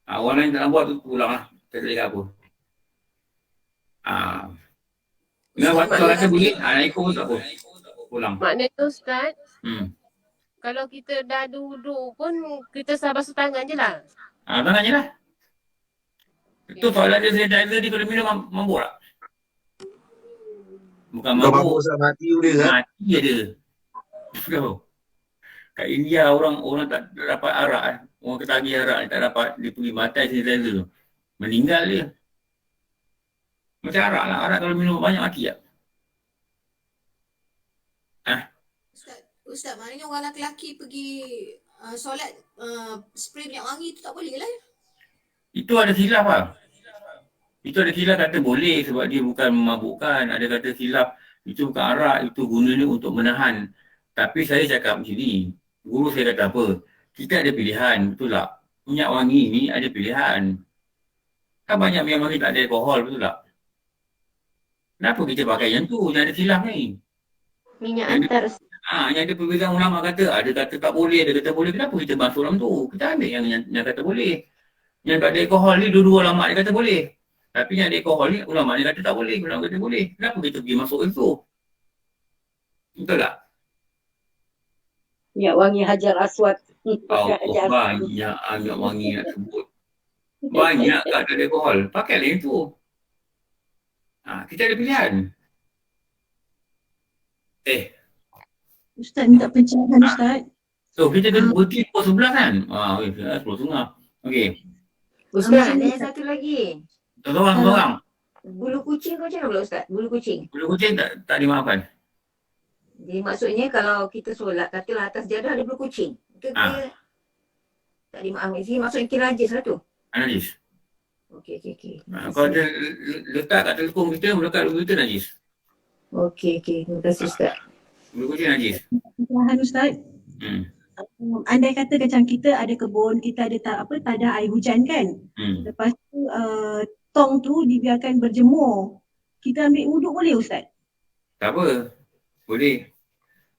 Orang lain tak nak buat tu pulang lah. Saya tak cakap apa. Dengan waktu kalau kata boleh, nak ikut pun tak apa. Pulang. Maknanya Ustaz, kalau kita dah duduk pun, kita sabar basuh tangan je lah. Tangan je lah. Itu soalan dia sanitizer dia kalau minum mabuk tak? Bukan mabuk. Mati boleh kan? Mati ada. Kat India orang tak dapat arak. Orang ketagih arak tak dapat, dia pergi batai sanitizer tu. Meninggal dia. Macam arak lah. Arak kalau minum banyak mati tak? Ustaz, maknanya orang lelaki pergi solat spray minyak wangi tu tak boleh lah. Itu ada khilaf lah. Itu ada khilaf kata boleh sebab dia bukan memabukkan. Ada kata khilaf itu bukan arak, itu gunanya untuk menahan. Tapi saya cakap macam ni. Guru saya kata apa? Kita ada pilihan, betul tak? Minyak wangi ni ada pilihan. Kan banyak minyak wangi tak ada alkohol, betul tak? Kenapa kita pakai yang tu? Yang ada khilaf ni. Minyak antar. Yang ada perbezaan ulama kata, ada kata tak boleh, ada kata boleh. Kenapa kita masuk dalam tu? Kita ambil yang kata boleh. Yang tak ada alkohol ni, dua-dua ulama dia kata boleh. Tapi yang ada alkohol ni, ulama dia kata tak boleh. Ulama kata boleh. Kenapa kita pergi masuk itu? Betul tak? Minyak wangi Hajar Aswad. Banyak minyak wangi nak sebut. Banyak tak ada alkohol. Pakailah yang tu. Kita ada pilihan. Ustaz minta pencerahan Ustaz. So kita kena berhenti pukul 11 kan? 10 setengah. Okey. Ustaz, ada yang satu lagi. Tolong. Bulu kucing kau macam mana pula Ustaz? Bulu kucing. Bulu kucing tak dimaafkan. Jadi maksudnya kalau kita solat, katalah atas jadah ada bulu kucing. Ke tak dimaafkan. Jadi maksudnya kira najis lah tu. Najis. Okey. Kalau dia letak kat telekung kita, melekat luka kita najis. Okey. Terima kasih Ustaz. Luka kita najis. Tahan Ustaz. Andai kata macam kita ada kebun, kita ada tak ada air hujan kan. Lepas tu tong tu dibiarkan berjemur. Kita ambil wuduk boleh Ustaz? Tak apa. Boleh.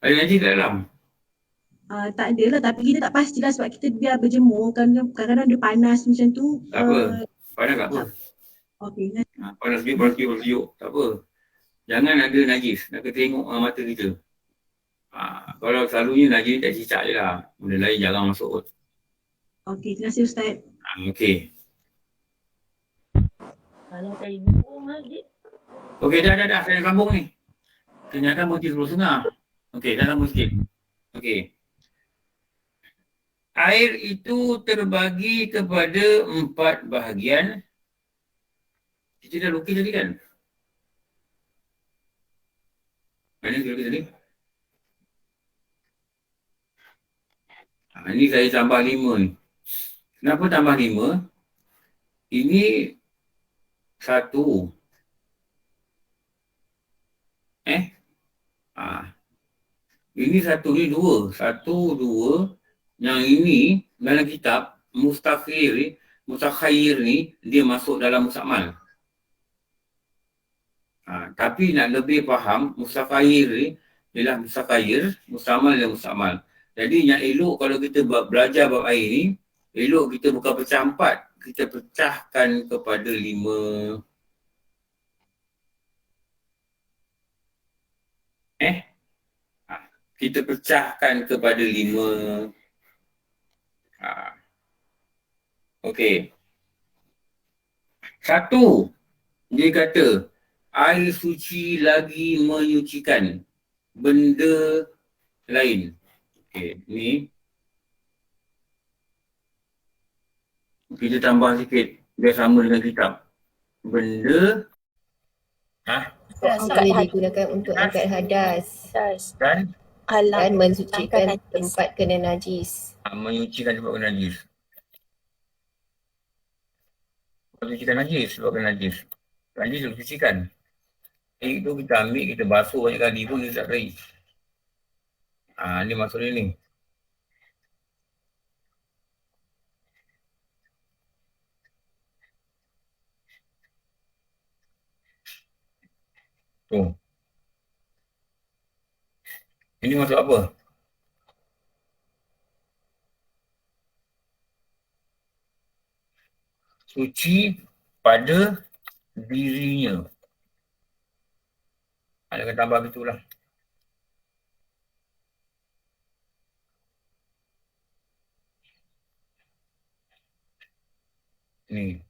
Ada najis kat dalam. Tak adalah, tapi kita tak pastilah sebab kita biar berjemur. Kadang-kadang dia panas macam tu. Tak apa. Panas tak apa. Okey. Panas sejuk. Tak apa. Jangan ada najis. Nak tengok mata kita. Kalau selalunya najis tak cicak je lah. Benda lain jarang masuk. Okey, terima kasih Ustaz. Okey. Kalau saya buku lagi. Okey, dah. Saya sambung ni. Kenyataan motif Pulau Sungai. Okey, dah sambung sikit. Okey. Air itu terbagi kepada 4 bahagian. Kita dah lukis tadi kan? Mana kita lukis tadi? Ini saya tambah 5 ni. Kenapa tambah 5? Ini 1. Ini 1, ni 2. 1, 2. Yang ini dalam kitab Mustakhair ni dia masuk dalam musakmal. Tapi nak lebih faham Mustakhair ni ialah mustakhair, mustakmal dan musakmal. Jadi yang elok kalau kita belajar bab air ni, elok kita bukan pecah 4, kita pecahkan kepada 5. Kita pecahkan kepada 5. Okey. 1, dia kata air suci lagi menyucikan benda lain. Okey, ni kita tambah sikit biar sama dengan kitab. Benda boleh digunakan untuk angkat hadas dan mensucikan tempat kena najis. Menyucikan tempat kena najis. Mensucikan najis sebab kena najis. Najis tu sucikan. Air tu kita ambil, kita basuh banyak kali pun dia tak kering. Ni maksud dia ni. Tu. Ini maksud apa? Suci pada dirinya. Ada tambah begitulah. Ni.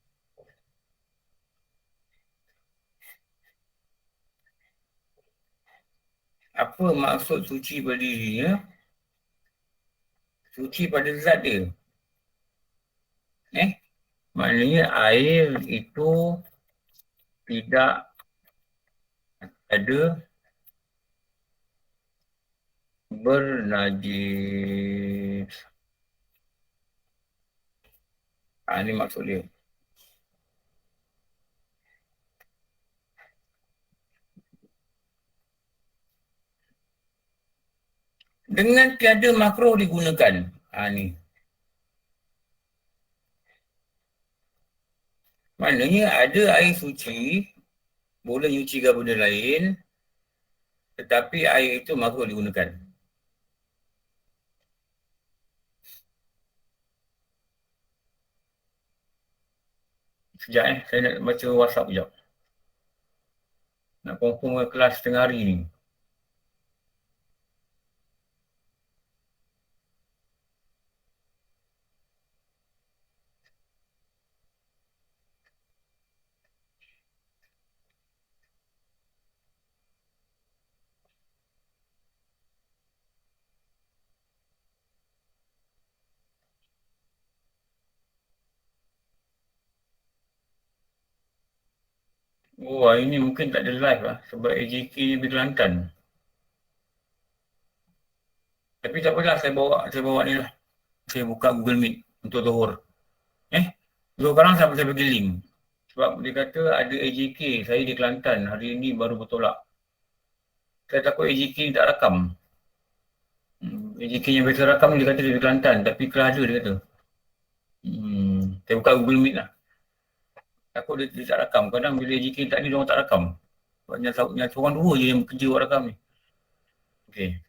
Apa maksud suci pada dirinya? Suci pada zat dia. Maknanya air itu tidak ada bernajis. Ini maksud dia. Dengan tiada makruh digunakan. Ni. Maknanya ada air suci, boleh nyucikan benda lain, tetapi air itu makruh digunakan. Sekejap saya nak baca WhatsApp sekejap. Nak confirm kelas tengah hari ni. Oh, hari ni mungkin tak ada live lah sebab AJK ni lebih Kelantan. Tapi tak apalah, saya bawa ni lah. Saya buka Google Meet untuk Zuhur. So sekarang saya bagi link. Sebab dia kata ada AJK, saya di Kelantan, hari ini baru bertolak. Saya takut AJK ni tak rakam. AJK yang biasa rakam dia kata dia di Kelantan, tapi kelas ada dia kata. Saya buka Google Meet lah. Takut dia tak rakam. Kadang bila AJK tak ada, dia orang tak rakam. Sebab yang seorang dua je yang kerja buat rakam ni. Okay.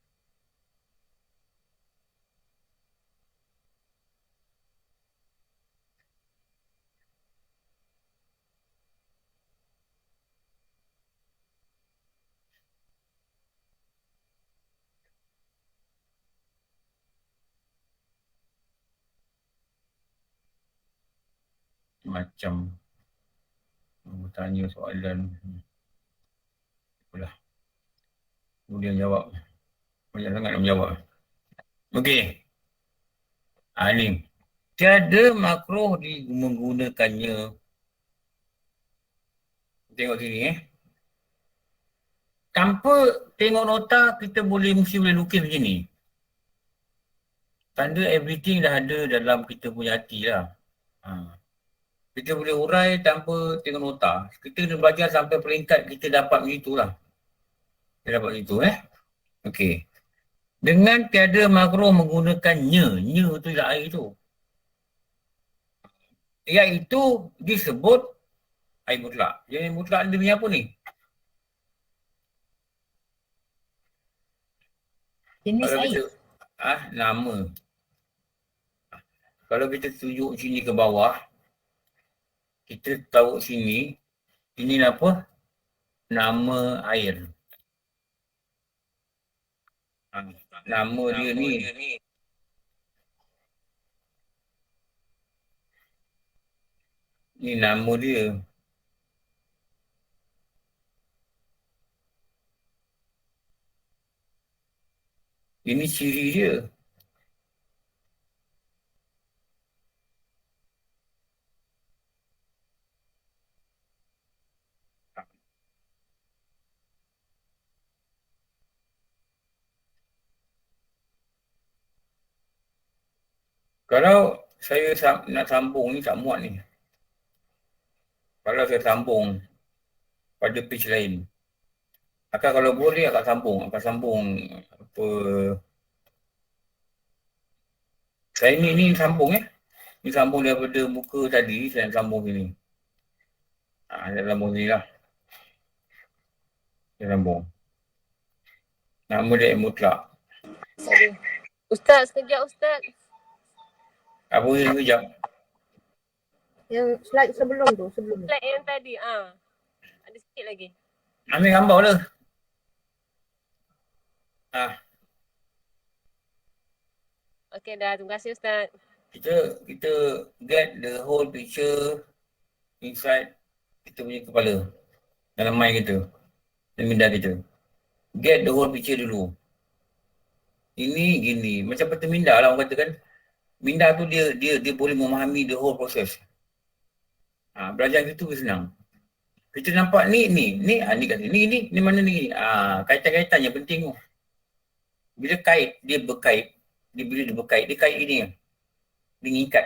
Macam bertanya soalan. Itulah. Kemudian jawab. Banyak sangat nak menjawab. Okey. Ni. Tiada makruh menggunakannya. Tengok sini Tanpa tengok nota, kita mesti boleh lukis macam ni. Tanda everything dah ada dalam kita punya hati lah. Kita boleh urai tanpa tengok nota. Kita kena belajar sampai peringkat kita dapat begitu lah. Kita dapat begitu Okey. Dengan tiada makruh menggunakannya. Nya tu ialah air tu. Iaitu disebut air mutlak. Jadi mutlak dia punya apa ni? Jenis Kalau air. kita, nama. Kalau kita tunjuk sini ke bawah, kita tahu sini, ini apa? Nama air. Nama dia ni. Ni nama dia. Ini ciri dia. Kalau saya nak sambung ni, tak muat ni. Kalau saya sambung pada page lain. Kalau boleh akan sambung. Apa. Saya ni sambung Ni sambung daripada muka tadi, saya sambung sini. Saya sambung sini lah. Saya sambung. Nama dia mutlak. Sorry. Ustaz, sekejap Ustaz. Apa yang sekejap? Yang slide sebelum tu, Slide yang tadi, ada sikit lagi. Ambil gambar lah. Okey dah, terima kasih Ustaz. Kita get the whole picture inside kita punya kepala. Dalam mind kita. Dalam minda kita. Get the whole picture dulu. Ini gini, macam peta minda lah orang kata kan. Minda tu dia boleh memahami the whole process. Belajar itu senang. Kita nampak ni kat sini, ni mana ni. Kaitan-kaitan yang penting tu. Bila dia berkait, dia kait ini. Dia ngikat.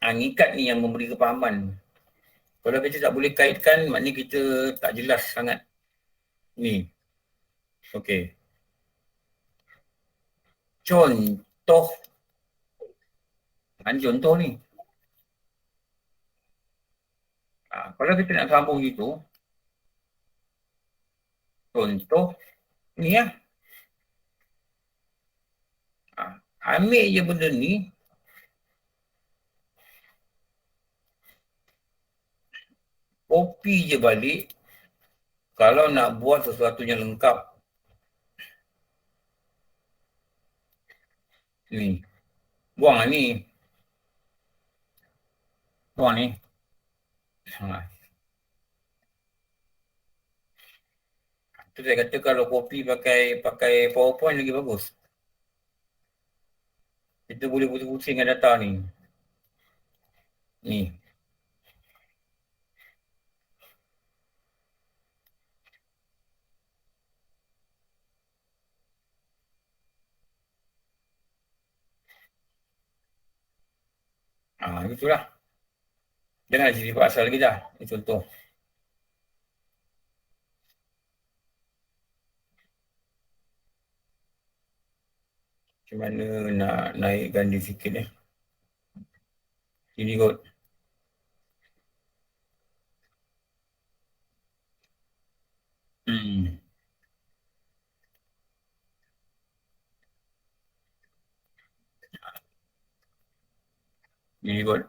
Ngikat ni yang memberi kepahaman. Kalau kita tak boleh kaitkan, maknanya kita tak jelas sangat. Ni. Okey. Contoh. Contoh ni. Kalau kita nak sambung gitu. Contoh. Ni ambil je benda ni. Copy je balik. Kalau nak buat sesuatu yang lengkap. Ni. Buang lah ni. Buang ni. Tu saya kata kalau copy pakai PowerPoint lagi bagus. Kita boleh pusing-pusing dengan data ni. Ni. Itulah. Jangan jadi pasal lagi dah. Ini contoh. Macam mana nak naikkan dia sikit ni. Sini kot. Sini kot.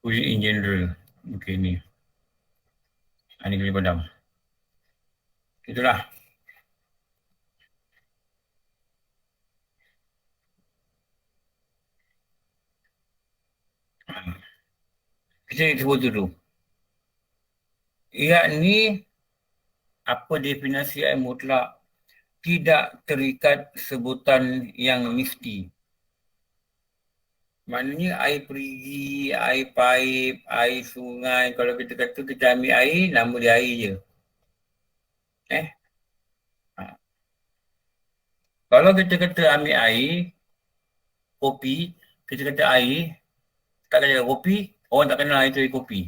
Kulit in general. Okay ni. Ini kulit padam. Itulah. Kita sebut dulu. Yakni apa definisi air mutlak? Tidak terikat sebutan yang mesti. Maknanya air perigi, air paip, air sungai. Kalau kita kata kita ambil air, nama dia air je. Kalau kita kata ambil air, kopi, kita kata air, tak kata kopi, orang tak kenal itu air kopi.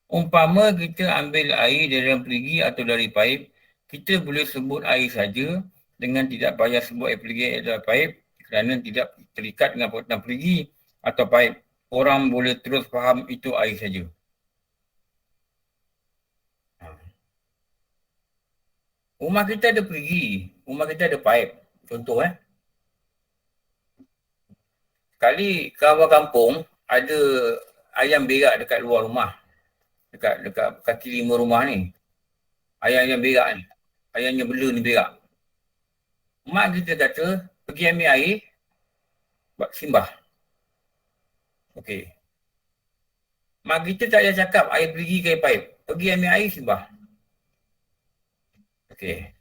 Umpama kita ambil air dari dalam perigi atau dari paip, kita boleh sebut air saja dengan tidak payah sebut air perigi atau paip kerana tidak terikat dengan perbuatan perigi atau paip. Orang boleh terus faham itu air saja. Rumah kita ada perigi, rumah kita ada paip. Contoh Sekali kawan kampung ada ayam berak dekat luar rumah. Dekat kaki 5 rumah ni. Ayam berak ni. Ayamnya bela ni berak. Mak kita kata pergi ambil air, simbah. Okey. Mak kita tak payah cakap air pergi ke air paip. Pergi ambil air, simbah. Okey.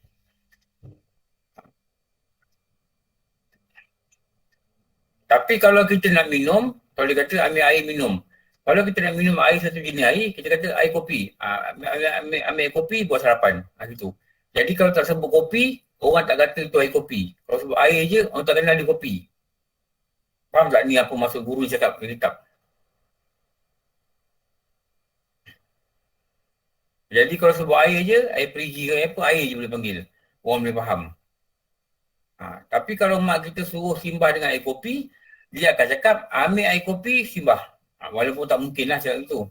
Tapi kalau kita nak minum, kalau dia kata ambil air minum. Kalau kita nak minum air satu jenis air, kita kata air kopi. Ambil air kopi buat sarapan. Gitu. Jadi kalau tak sebut kopi, orang tak kata itu air kopi. Kalau sebut air je, orang tak kenal dia kopi. Faham tak ni apa maksud guru cakap dalam kitab? Jadi kalau sebut air je, air perigi ke apa, air je boleh panggil. Orang boleh faham. Tapi kalau mak kita suruh simbah dengan air kopi, dia akan cakap ambil air kopi, simbah. Walaupun tak mungkin lah cakap itu.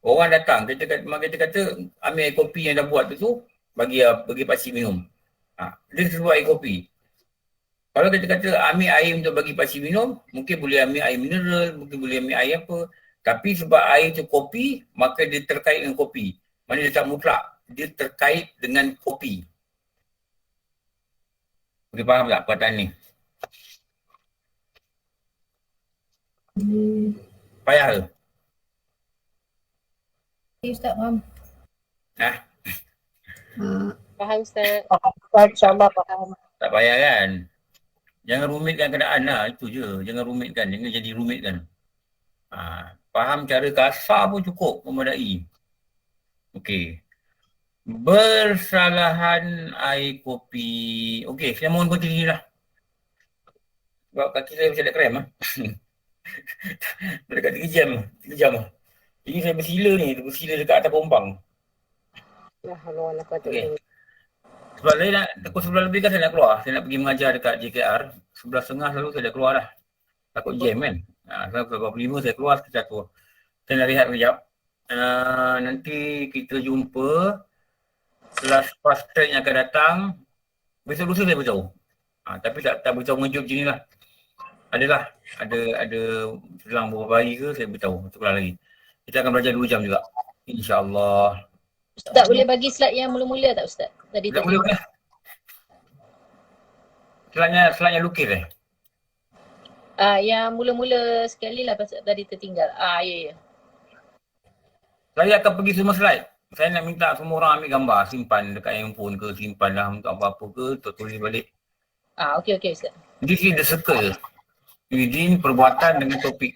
Orang datang, mak kita kata ambil air kopi yang dah buat tu, bagi pakcik minum. Dia sebut air kopi. Kalau kita kata ambil air untuk bagi pakcik minum, mungkin boleh ambil air mineral, mungkin boleh ambil air apa. Tapi sebab air tu kopi, maka dia terkait dengan kopi. Maksudnya dia tak mutlak. Dia terkait dengan kopi. Boleh faham tak perkataan ni? Payah ke? Ustaz, faham. Faham Ustaz. InsyaAllah faham. Tak payah kan? Jangan rumitkan keadaan lah. Itu je. Jangan rumitkan. Jangan jadi rumitkan. Faham cara kasar pun cukup memadai. Okey. Bersalahan air kopi. Okey, saya mohon berhenti lah. Sebab kaki saya macam ada krem dah dekat 3 jam. 3 jam. Ini saya bersila ni. Bersila dekat atas pompang. Okay. Sebab saya nak, pukul 11 lebih kan saya nak keluar. Saya nak pergi mengajar dekat JKR. 11.30 selalu saya dah keluar dah. Takut jam kan. Pukul 45 saya keluar sekitar tu. Saya nak rehat sekejap. Nanti kita jumpa kelas fast track yang akan datang. Besok lusa saya beritahu. Tapi tak beritahu mengejut macam ni lah. Ada selang beberapa hari ke saya beritahu. Sekolah lagi. Kita akan belajar 2 jam juga. InsyaAllah. Ustaz boleh bagi slide yang mula-mula tak Ustaz? Tadi tak boleh. Slide yang lukis yang mula-mula sekali lah pasal tadi tertinggal. Ya. Saya akan pergi semua slide. Saya nak minta semua orang ambil gambar, simpan dekat handphone ke, simpan lah untuk apa-apa ke, tulis balik. Okey Ustaz. This is the circle within perbuatan dengan topik.